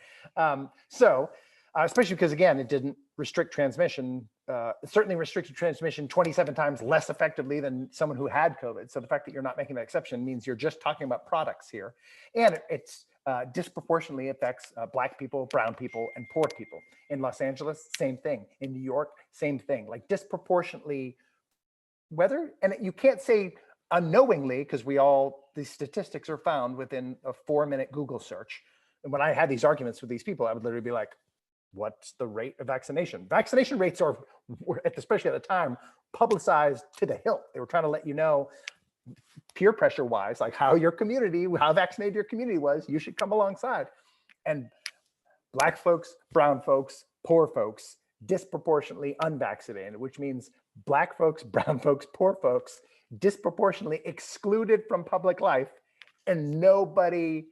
Especially because, again, it didn't restrict transmission. It certainly restricted transmission 27 times less effectively than someone who had COVID. So the fact that you're not making that exception means you're just talking about products here. And it's disproportionately affects Black people, brown people, and poor people. In Los Angeles, same thing. In New York, same thing. Like disproportionately, and you can't say unknowingly, because these statistics are found within a 4-minute Google search. And when I had these arguments with these people, I would literally be like, what's the rate of vaccination? Vaccination rates were, especially at the time, publicized to the hilt. They were trying to let you know, peer pressure wise, like how vaccinated your community was, you should come alongside. And Black folks, brown folks, poor folks, disproportionately unvaccinated, which means Black folks, brown folks, poor folks, disproportionately excluded from public life. And nobody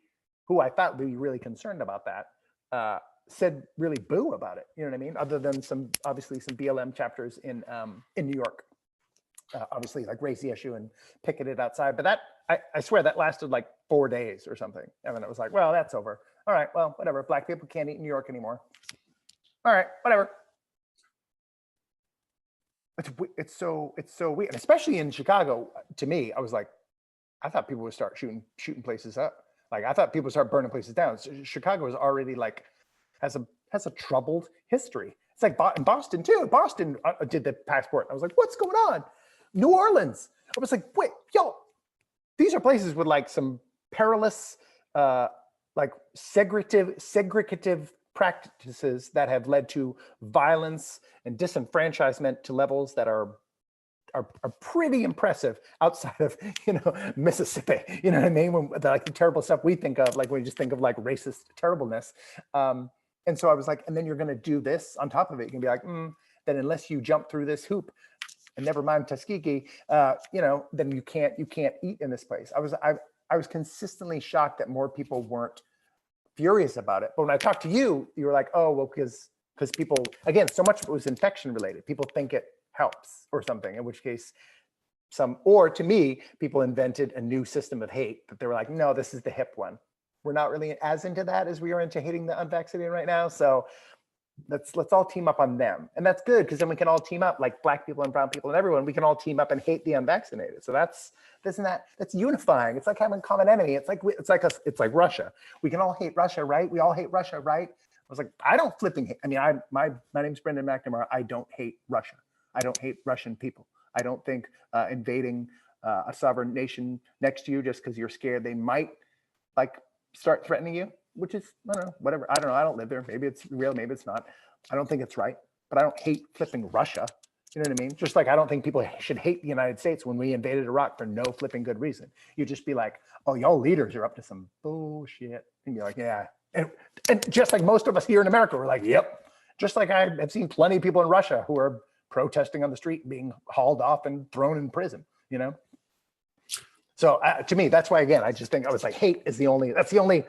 who I thought would be really concerned about that said really boo about it. You know what I mean? Other than obviously some BLM chapters in New York. Obviously, like raised the issue and picketed outside, but that I swear that lasted like 4 days or something, and then it was like, well, that's over. All right, well, whatever. Black people can't eat in New York anymore. All right, whatever. It's so weird, and especially in Chicago. To me, I was like, I thought people would start shooting places up. Like I thought people would start burning places down. So Chicago is already like has a troubled history. It's like in Boston too. Boston did the passport. I was like, what's going on? New Orleans. I was like, wait, yo, these are places with like some perilous, like segregative practices that have led to violence and disenfranchisement to levels that are pretty impressive outside of, Mississippi. You know what I mean? When like the terrible stuff we think of, like when we just think of like racist terribleness. And so I was like, and then you're going to do this on top of it. You can be like, then unless you jump through this hoop, and never mind Tuskegee, then you can't eat in this place. I was consistently shocked that more people weren't furious about it. But when I talked to you, you were like, oh, well, because people, again, so much of it was infection related. People think it helps or something, in which case or to me, people invented a new system of hate that they were like, no, this is the hip one. We're not really as into that as we are into hating the unvaccinated right now. So let's all team up on them. And that's good, because then we can all team up, like Black people and brown people and everyone, we can all team up and hate the unvaccinated. So that's unifying. It's like having a common enemy. It's like Russia. We can all hate Russia, right? We all hate Russia, right? I was like, I don't flipping hate. I mean, my name's Brendan McNamara. I don't hate Russia. I don't hate Russian people. I don't think invading a sovereign nation next to you just because you're scared they might like start threatening you, which is, I don't know, whatever. I don't know. I don't live there. Maybe it's real. Maybe it's not. I don't think it's right, but I don't hate flipping Russia. You know what I mean? Just like I don't think people should hate the United States when we invaded Iraq for no flipping good reason. You just be like, oh, y'all leaders are up to some bullshit. And you're like, yeah. And just like most of us here in America, we're like, yep. Just like I have seen plenty of people in Russia who are protesting on the street, being hauled off and thrown in prison, So to me, that's why, again, I just think I was like, hate is that's the only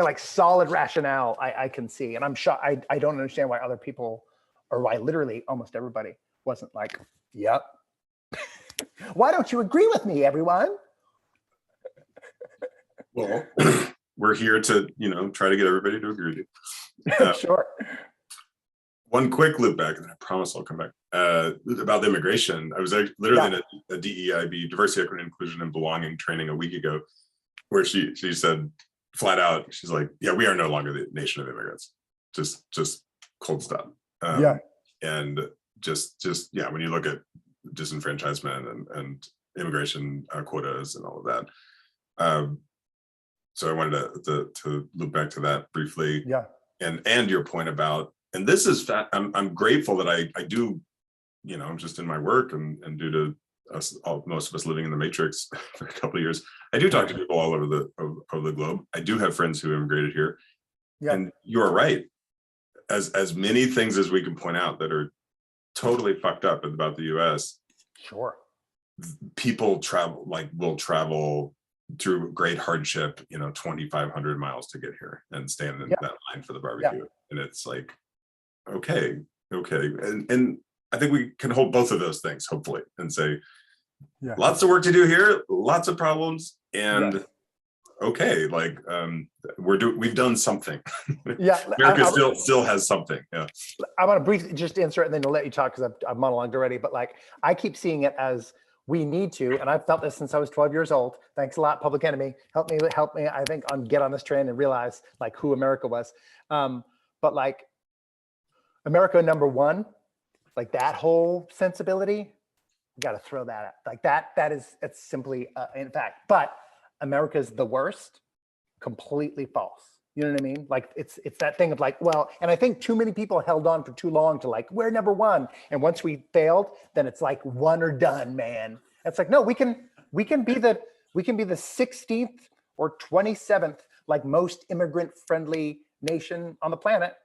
like solid rationale I can see. And I'm shocked. I don't understand why other people, or why literally almost everybody wasn't like, yep. Why don't you agree with me, everyone? Well, we're here to, try to get everybody to agree with you. Sure. One quick loop back, and I promise I'll come back, about the immigration. I was literally in a DEIB, diversity, equity, inclusion, and belonging training a week ago, where she said flat out, she's like, yeah, we are no longer the nation of immigrants. Just cold stop. And just when you look at disenfranchisement and immigration quotas and all of that. So I wanted to loop back to that briefly. Yeah. And your point about, and this is I'm grateful that I do, I'm just in my work and due to us, most of us living in the matrix for a couple of years, I do talk to people all over the globe. I do have friends who immigrated here. Yeah. And you're right. As many things as we can point out that are totally fucked up about the US. Sure. People will travel through great hardship, 2,500 miles to get here and stand in that line for the barbecue. Yeah. And it's like, okay. And I think we can hold both of those things, hopefully, and say, Yeah. lots of work to do here, lots of problems, and Yes. okay, like we've done something. Yeah. America still has something. Yeah. I want to briefly just answer it and then I'll let you talk because I've monologued already. But like, I keep seeing it as we need to, and I've felt this since I was 12 years old. Thanks a lot, Public Enemy. Help me. I think get on this train and realize like who America was. But like, America #1, like that whole sensibility, got to throw that out. Like it's simply in fact. But America's the worst, completely false. You know what I mean? Like it's that thing of like, well, and I think too many people held on for too long to like, we're #1. And once we failed, then it's like one or done, man. It's like, no, we can be the 16th or 27th, like most immigrant friendly nation on the planet.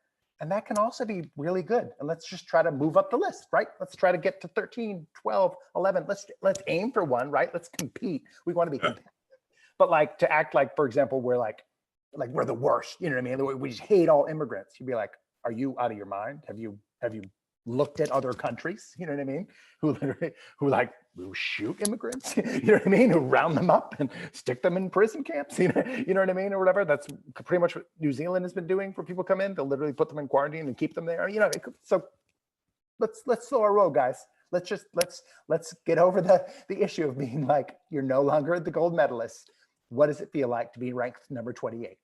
And that can also be really good. And let's just try to move up the list, right? Let's try to get to 13, 12, 11. Let's aim for one, right? Let's compete. We want to be competitive. But like to act like, for example, we're like we're the worst, you know what I mean? We just hate all immigrants. You'd be like, are you out of your mind? Have you looked at other countries? You know what I mean? Who shoot immigrants? You know what I mean? Who round them up and stick them in prison camps? You know what I mean, or whatever. That's pretty much what New Zealand has been doing for people come in. They'll literally put them in quarantine and keep them there. You know, so let's slow our roll, guys. Let's get over the issue of being like, you're no longer the gold medalist. What does it feel like to be ranked number 28?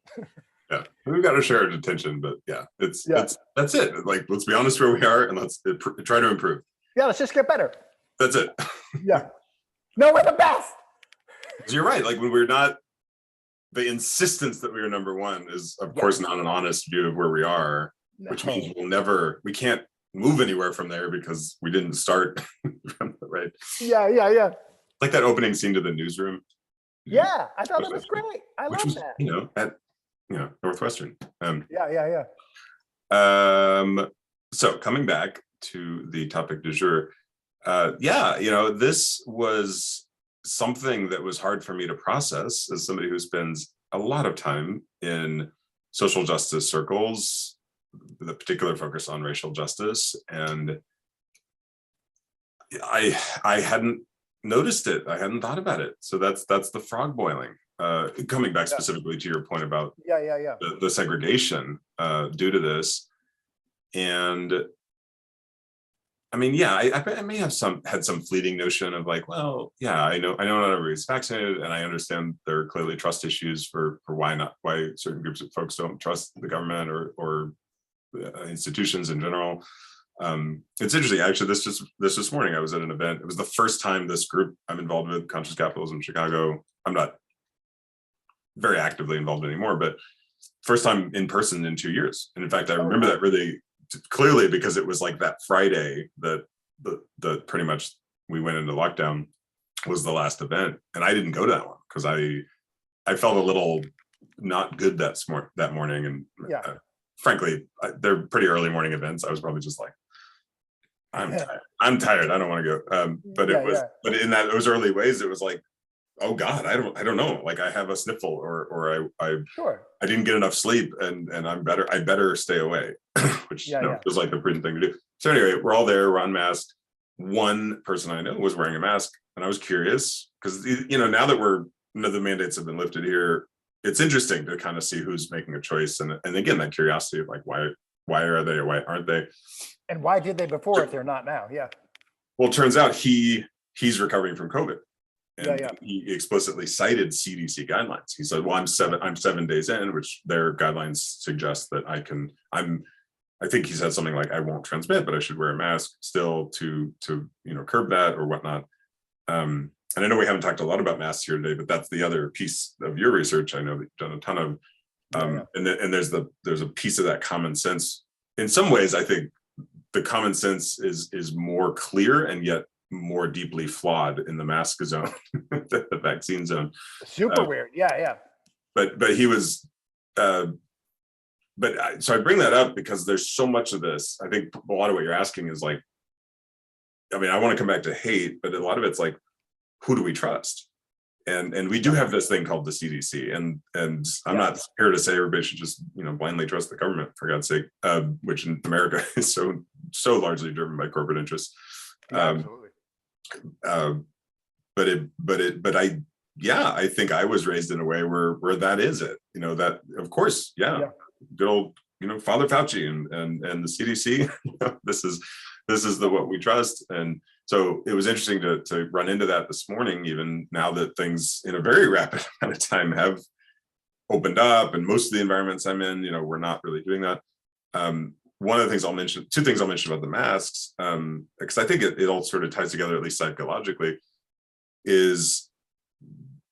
Yeah, we've got to share our attention, but yeah, that's it. Like, let's be honest where we are, and let's try to improve. Yeah, let's just get better. That's it. Yeah. No, we're the best. You're right. Like when we're not, the insistence that we are #1 is, of course, not an honest view of where we are, which means we can't move anywhere from there because we didn't start from the right. Yeah. Like that opening scene to the newsroom. Yeah, I thought that was great. I love that. At Northwestern. Yeah. So coming back to the topic du jour, this was something that was hard for me to process as somebody who spends a lot of time in social justice circles, with a particular focus on racial justice, and I hadn't noticed it. I hadn't thought about it. So that's the frog boiling. Coming back specifically to your point about the segregation due to this, and I mean, I may have had some fleeting notion of like, well, yeah, I know not everybody's vaccinated, and I understand there are clearly trust issues for why certain groups of folks don't trust the government or institutions in general. It's interesting, actually. This morning I was at an event. It was the first time this group I'm involved with, Conscious Capitalism Chicago. I'm not very actively involved anymore, but first time in person in 2 years. And in fact, I remember that really clearly because it was like that Friday that the pretty much we went into lockdown was the last event, and I didn't go to that one because I felt a little not good that morning, and frankly, they're pretty early morning events. I was probably just like, I'm tired. I don't want to go. But in those early ways, it was like, oh God, I don't know. Like I have a sniffle or I didn't get enough sleep and I better stay away, which was like the prudent thing to do. So anyway, we're all there, we're unmasked. One person I know was wearing a mask, and I was curious because, now that the mandates have been lifted here, it's interesting to kind of see who's making a choice. And again, that curiosity of like, why are they or why aren't they? And why did they before if they're not now? Yeah. Well, it turns out he's recovering from COVID. And he explicitly cited CDC guidelines. He said, well, I'm 7 days in, which their guidelines suggest that I think he said something like, I won't transmit, but I should wear a mask still to curb that or whatnot. And I know we haven't talked a lot about masks here today, but that's the other piece of your research. I know that you've done a ton of, and there's a piece of that common sense. In some ways, I think the common sense is more clear and yet more deeply flawed in the mask zone, the vaccine zone. Super weird. Yeah. But he was, so I bring that up because there's so much of this. I think a lot of what you're asking is like, I mean, I want to come back to hate, but a lot of it's like, who do we trust? And we do have this thing called the CDC, and I'm not here to say everybody should just blindly trust the government, for God's sake, which in America is so so largely driven by corporate interests. Yeah, Um, absolutely. but I think I was raised in a way where that is it. That of course, Yeah. good old, Father Fauci and the CDC. This is what we trust. And so it was interesting to run into that this morning, even now that things in a very rapid amount of time have opened up, and most of the environments I'm in, we're not really doing that. One of the things two things I'll mention about the masks, because I think it all sort of ties together, at least psychologically, is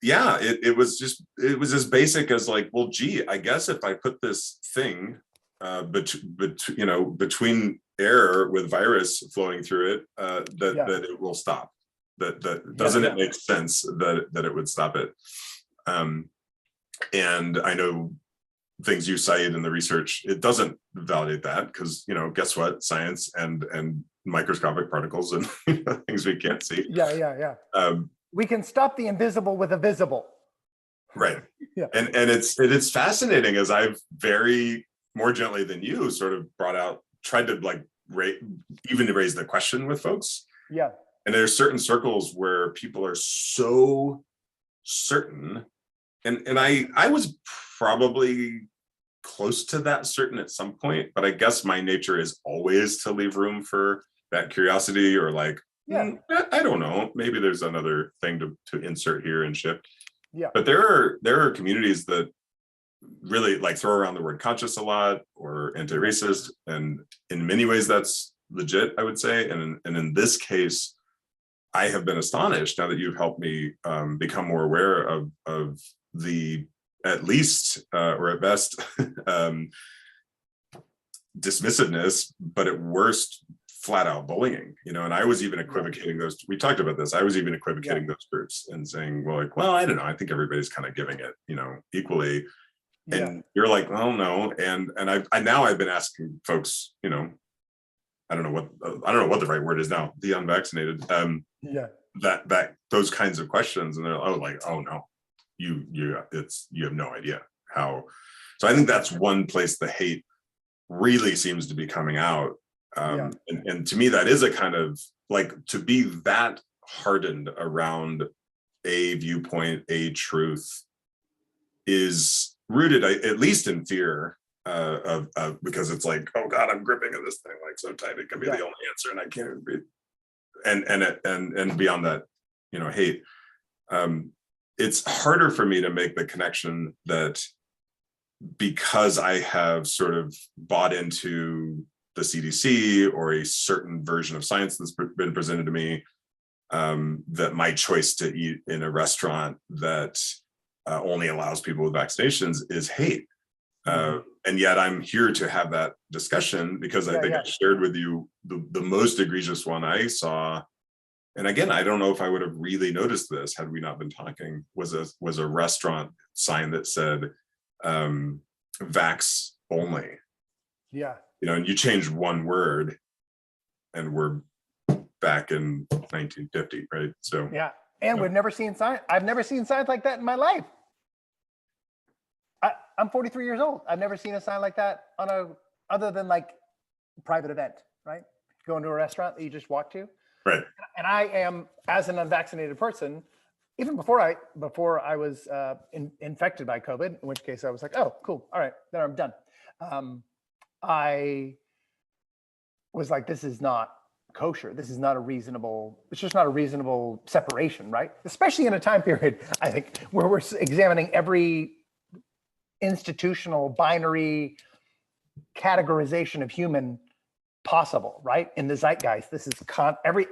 it was as basic as like, well, gee, I guess if I put this thing between air with virus flowing through it, that it will stop. That doesn't it make sense that it would stop it? And I know things you cite in the research, it doesn't validate that, because guess what? Science and microscopic particles and things we can't see. We can stop the invisible with a visible. Right. Yeah. And it's fascinating, as I've very more gently than you sort of tried to like even to raise the question with folks. Yeah. And there's certain circles where people are so certain. And I was probably close to that certain at some point, but I guess my nature is always to leave room for that curiosity, or like, I don't know, maybe there's another thing to insert here and shift. Yeah. But there are communities that really like throw around the word conscious a lot, or anti-racist, and in many ways that's legit, I would say. And in this case, I have been astonished, now that you've helped me become more aware of the, at least or at best, dismissiveness, but at worst, flat out bullying. And I was even equivocating those. We talked about this. I was even equivocating those groups and saying, well, I don't know. I think everybody's kind of giving it, equally. And you're like, well, no. And I've been asking folks, I don't know what the right word is now, the unvaccinated, that those kinds of questions, and they're like, oh no, you have no idea how. So I think that's one place the hate really seems to be coming out. And to me, that is a kind of like, to be that hardened around a viewpoint, a truth, is rooted at least in fear of because it's like, oh God, I'm gripping at this thing like so tight, it can be the only answer, and I can't even breathe. And beyond that, hate. It's harder for me to make the connection that because I have sort of bought into the CDC or a certain version of science that's been presented to me, that my choice to eat in a restaurant that only allows people with vaccinations is hate. And yet I'm here to have that discussion, because I think I shared with you the most egregious one I saw. And again, I don't know if I would have really noticed this had we not been talking, was a restaurant sign that said, vax only. Yeah. And you change one word and we're back in 1950, right? So and we've never seen signs. I've never seen signs like that in my life. I'm 43 years old. I've never seen a sign like that other than like a private event, right? Going to a restaurant that you just walk to. Right. And I am, as an unvaccinated person, even before I was infected by COVID, in which case I was like, oh, cool. All right, then I'm done. I was like, this is not kosher. This is not a reasonable, it's just not a reasonable separation, right? Especially in a time period, I think, where we're examining every institutional binary categorization of human possible, right? In the zeitgeist, this is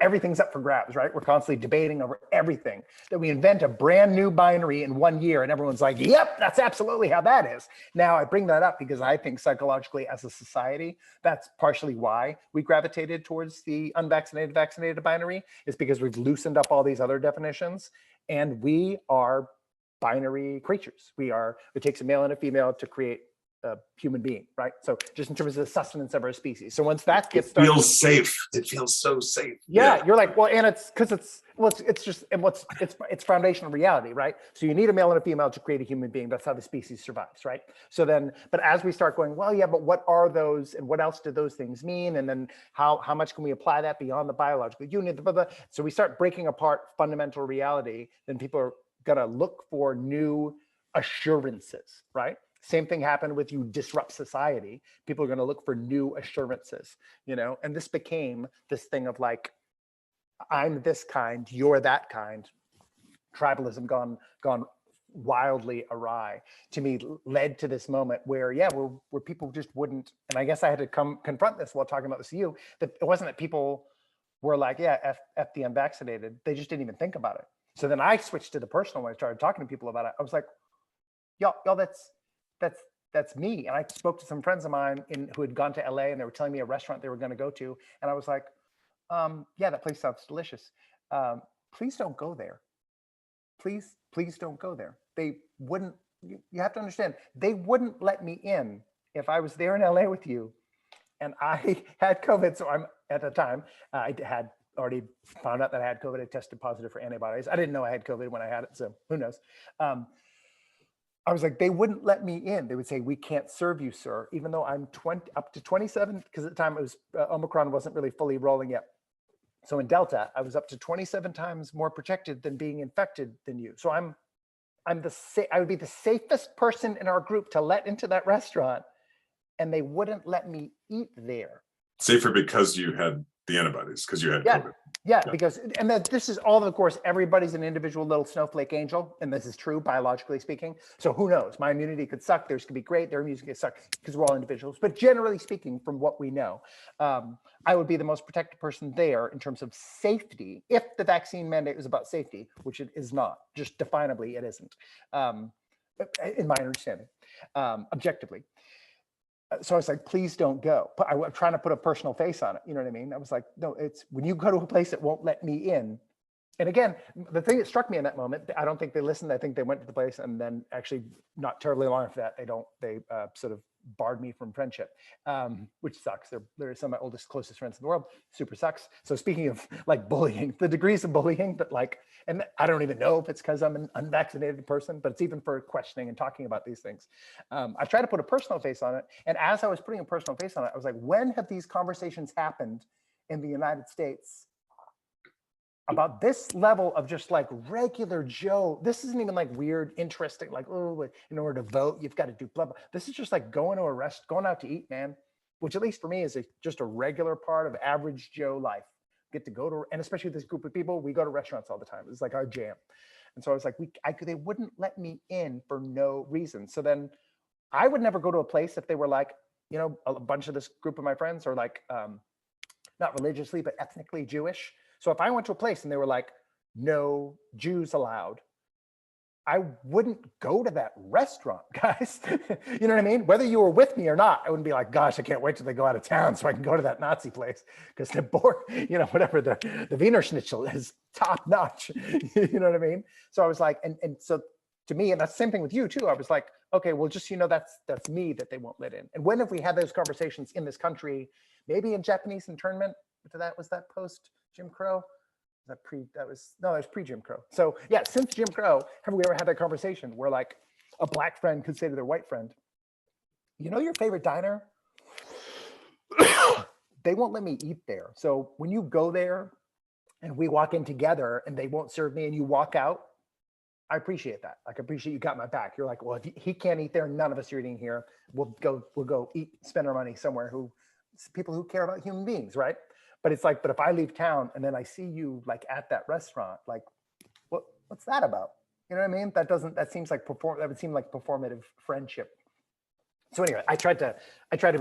everything's up for grabs, right? We're constantly debating over everything. That we invent a brand new binary in 1 year, and everyone's like, "Yep, that's absolutely how that is." Now, I bring that up because I think psychologically, as a society, that's partially why we gravitated towards the unvaccinated, vaccinated binary, is because we've loosened up all these other definitions, and we are binary creatures. It takes a male and a female to create a human being, right? So just in terms of the sustenance of our species. So once that It gets started, feels safe. It feels so safe. yeah, you're like, well, and it's because it's just, and it's foundational reality, right? So you need a male and a female to create a human being. That's how the species survives, right? So then, but as we start going, well, yeah, but what are those, and what else do those things mean? And then how much can we apply that beyond the biological unit? Blah, blah, blah. So we start breaking apart fundamental reality. Then people are gonna look for new assurances, right? Same thing happened with you disrupt society. People are going to look for new assurances, and this became this thing of like, I'm this kind, you're that kind. Tribalism gone wildly awry, to me, led to this moment where, where people just wouldn't, and I guess I had to confront this while talking about this to you, that it wasn't that people were like, yeah, F the unvaccinated. They just didn't even think about it. So then I switched to the personal when I started talking to people about it. I was like, y'all, that's me. And I spoke to some friends of mine who had gone to LA, and they were telling me a restaurant they were going to go to. And I was like, yeah, that place sounds delicious. Please don't go there. Please don't go there. They wouldn't, you have to understand, they wouldn't let me in if I was there in LA with you and I had COVID. So at the time, I had already found out that I had COVID. I tested positive for antibodies. I didn't know I had COVID when I had it. So who knows? I was like, they wouldn't let me in. They would say, we can't serve you, sir, even though I'm up to 27, because at the time it was Omicron wasn't really fully rolling yet. So in Delta, I was up to 27 times more protected than being infected than you. So I would be the safest person in our group to let into that restaurant, and they wouldn't let me eat there. Safer because you had the antibodies, because you had COVID. Yeah, because, and this is all, of course, everybody's an individual little snowflake angel, and this is true biologically speaking. So who knows? My immunity could suck, theirs could be great, their immunity could suck, because we're all individuals. But generally speaking, from what we know, I would be the most protected person there in terms of safety, if the vaccine mandate was about safety, which it is not. Just definably, it isn't, in my understanding, objectively. So I was like, please don't go. But I'm trying to put a personal face on it. You know what I mean? I was like, no, it's when you go to a place that won't let me in. And again, the thing that struck me in that moment, I don't think they listened. I think they went to the place, and then actually not terribly long after that, they sort of barred me from friendship, which sucks. They're some of my oldest, closest friends in the world. Super sucks. So speaking of like bullying, the degrees of bullying that like, and I don't even know if it's because I'm an unvaccinated person, but it's even for questioning and talking about these things. I try to put a personal face on it. And as I was putting a personal face on it, I was like, when have these conversations happened in the United States about this level of just like regular Joe? This isn't even like weird, interesting, like, oh, in order to vote, you've got to do blah, blah. This is just like going out to eat, man, which at least for me is just a regular part of average Joe life. Get to go to, and especially with this group of people, we go to restaurants all the time. It's like our jam. And so I was like, they wouldn't let me in for no reason. So then I would never go to a place if they were like, a bunch of this group of my friends are like, not religiously, but ethnically Jewish. So if I went to a place and they were like, no Jews allowed, I wouldn't go to that restaurant, guys. You know what I mean? Whether you were with me or not, I wouldn't be like, gosh, I can't wait till they go out of town so I can go to that Nazi place, because the whatever the Wiener Schnitzel is top notch. You know what I mean? So I was like, and so to me, and that's the same thing with you too. I was like, okay, well, just, that's me that they won't let in. And when have we had those conversations in this country? Maybe in Japanese internment. Was that post Jim Crow? That was pre-Jim Crow. So yeah, since Jim Crow, have we ever had that conversation where like a black friend could say to their white friend, your favorite diner? They won't let me eat there. So when you go there and we walk in together and they won't serve me and you walk out, I appreciate that. Like, I appreciate you got my back. You're like, well, if he can't eat there, none of us are eating here. We'll go eat, spend our money somewhere people who care about human beings, right? But it's like, but if I leave town and then I see you like at that restaurant, like, what's that about? You know what I mean? That seems like that would seem like performative friendship. So anyway, I tried to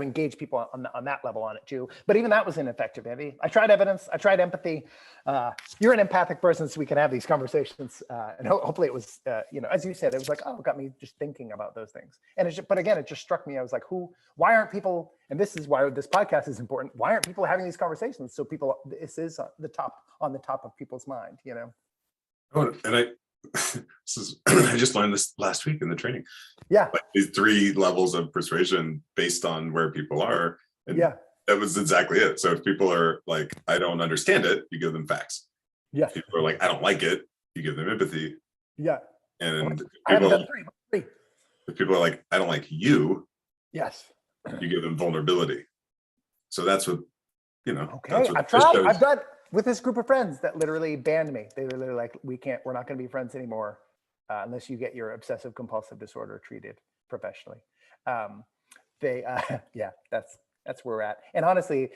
engage people on that level on it too, but even that was ineffective, Andy. I tried evidence, I tried empathy. You're an empathic person, so we can have these conversations, and hopefully it was, as you said, it was like, oh, it got me just thinking about those things. And but again, it just struck me. I was like, why aren't people? And this is why this podcast is important. Why aren't people having these conversations? So this is on the top of people's mind, Oh, and this is I just learned this last week in the training. Yeah. Like these 3 levels of persuasion based on where people are. And yeah. that was exactly it. So if people are like, I don't understand it, you give them facts. Yeah. If people are like, I don't like it, you give them empathy. Yeah. And I haven't people, done 3. if people are like, I don't like you, Yes. you give them vulnerability. So that's what, Okay. that's what I've tried. I've done with this group of friends that literally banned me. They literally like, we're not going to be friends anymore unless you get your obsessive compulsive disorder treated professionally. Yeah, that's where we're at. And honestly,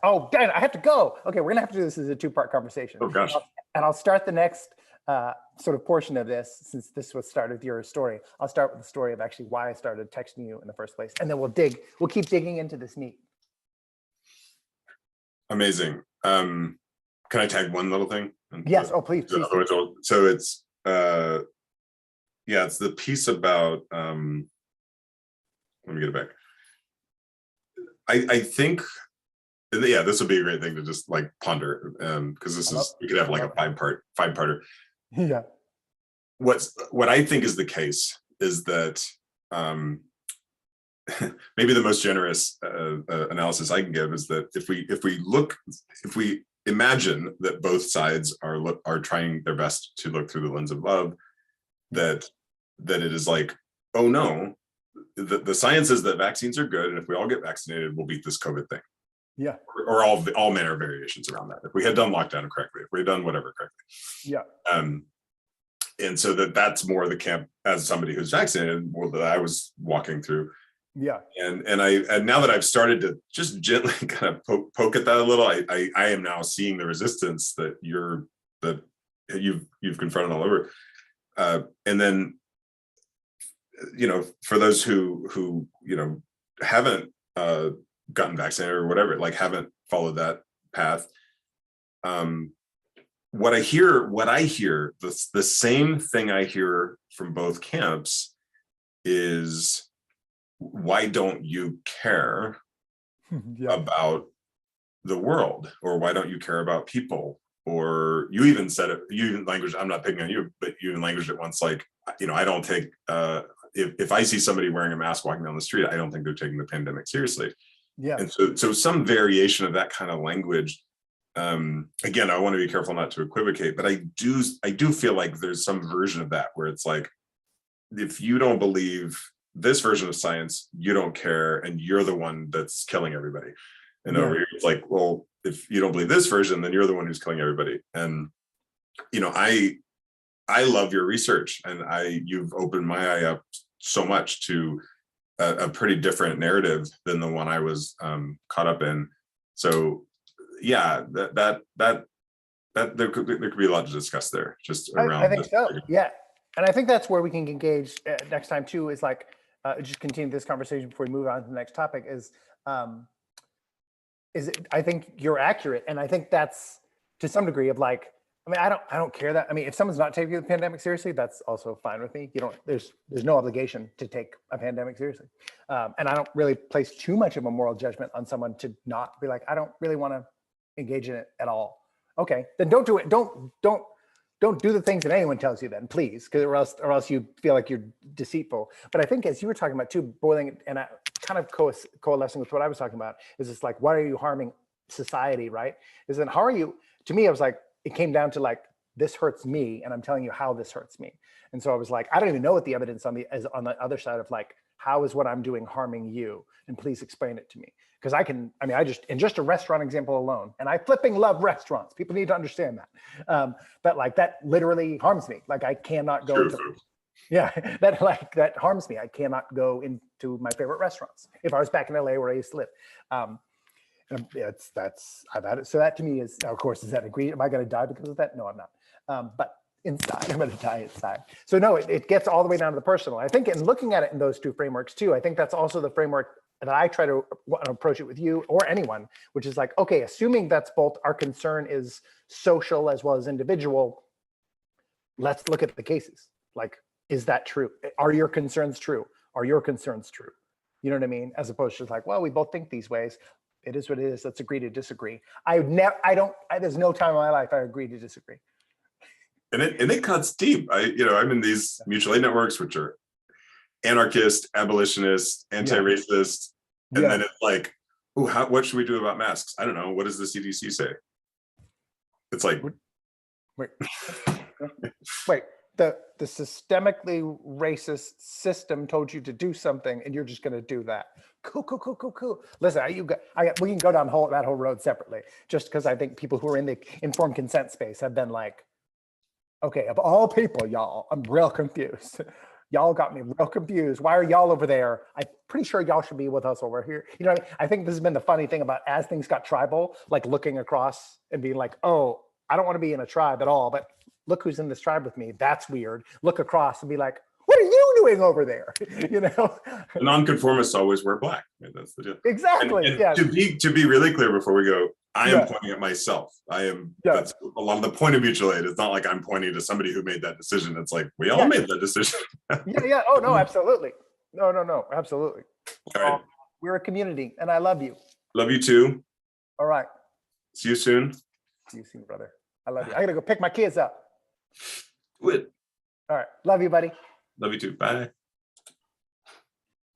oh, Dan, I have to go. Okay, we're gonna have to do this as a 2-part conversation. Oh gosh. And I'll start the next sort of portion of this, since this was started your story. I'll start with the story of actually why I started texting you in the first place, and then we'll keep digging into this meat. Amazing. Can I tag one little thing? Yes. Oh, please. So it's it's the piece about let me get it back. I think this would be a great thing to just like ponder, because we could have like a 5-parter. Yeah. What I think is the case is that maybe the most generous analysis I can give is that if we imagine that both sides are trying their best to look through the lens of love, that it is like, oh no, the science is that vaccines are good, and if we all get vaccinated, we'll beat this COVID thing. Yeah. Or all manner of variations around that. If we had done lockdown correctly, if we had done whatever correctly. Yeah. And so that's more the camp as somebody who's vaccinated, more that I was walking through. Yeah. And now that I've started to just gently kind of poke at that a little, I am now seeing the resistance that you've confronted all over. And then, for those who haven't gotten vaccinated or whatever, like haven't followed that path, what I hear, the same thing I hear from both camps is, why don't you care about the world? Or why don't you care about people? Or you even said it, you even language, I'm not picking on you, but you even languaged it once, like, I don't take, if I see somebody wearing a mask walking down the street, I don't think they're taking the pandemic seriously. Yeah. And so some variation of that kind of language. Again, I want to be careful not to equivocate, but I do feel like there's some version of that where it's like, if you don't believe this version of science, you don't care, and you're the one that's killing everybody. And over here, it's like, well, if you don't believe this version, then you're the one who's killing everybody. And I love your research, and you've opened my eye up so much to a pretty different narrative than the one I was caught up in. So yeah, that there could be a lot to discuss there, just around. I think so. Yeah, and I think that's where we can engage next time too. Is like just continue this conversation before we move on to the next topic. I think you're accurate, and I think that's to some degree of like. I mean, I don't care that. I mean, if someone's not taking the pandemic seriously, that's also fine with me. There's no obligation to take a pandemic seriously, and I don't really place too much of a moral judgment on someone to not be like, I don't really want to engage in it at all. Okay, then don't do it. Don't do the things that anyone tells you then, please, because or else you feel like you're deceitful. But I think as you were talking about too, boiling, and I kind of coalescing with what I was talking about, is it's like, why are you harming society, right? Is then how are you? To me, I was like, it came down to like, this hurts me, and I'm telling you how this hurts me. And so I was like, I don't even know what the evidence on the other side of like, how is what I'm doing harming you? And please explain it to me. Because in just a restaurant example alone, and I flipping love restaurants. People need to understand that. But like that literally harms me. Like I cannot go that harms me. I cannot go into my favorite restaurants. If I was back in LA where I used to live. And I've had it. So that to me is, of course, is that agree? Am I going to die because of that? No, I'm not. But inside, I'm going to die inside. So no, it gets all the way down to the personal. I think in looking at it in those two frameworks too, I think that's also the framework that I try to approach it with you or anyone, which is like, okay, assuming that's both our concern is social as well as individual, let's look at the cases. Like, is that true? Are your concerns true? Are your concerns true? You know what I mean? As opposed to like, well, we both think these ways. It is what it is. Let's agree to disagree. There's no time in my life I agree to disagree. And it cuts deep. I'm in these mutual aid networks, which are anarchist, abolitionist, anti-racist, and then it's like, oh, what should we do about masks? I don't know. What does the CDC say? It's like, wait. The systemically racist system told you to do something, and you're just going to do that. Cool. Listen, we can go down that whole road separately, just because I think people who are in the informed consent space have been like, okay, of all people, y'all, I'm real confused. Y'all got me real confused. Why are y'all over there? I'm pretty sure y'all should be with us over here. You know what I mean? I think this has been the funny thing about as things got tribal, like looking across and being like, oh, I don't want to be in a tribe at all, but look who's in this tribe with me. That's weird. Look across and be like, what are you doing over there? You know, the nonconformists always wear black. Right? That's the deal. Exactly. And Yeah. To be really clear before we go, I am pointing at myself. That's a lot of the point of mutual aid. It's not like I'm pointing to somebody who made that decision. It's like we all made that decision. Yeah. Oh no, absolutely. No, absolutely. All right. We're a community, and I love you. Love you too. All right. See you soon. See you soon, brother. I love you. I gotta go pick my kids up. Good. All right. Love you, buddy. Love you too. Bye.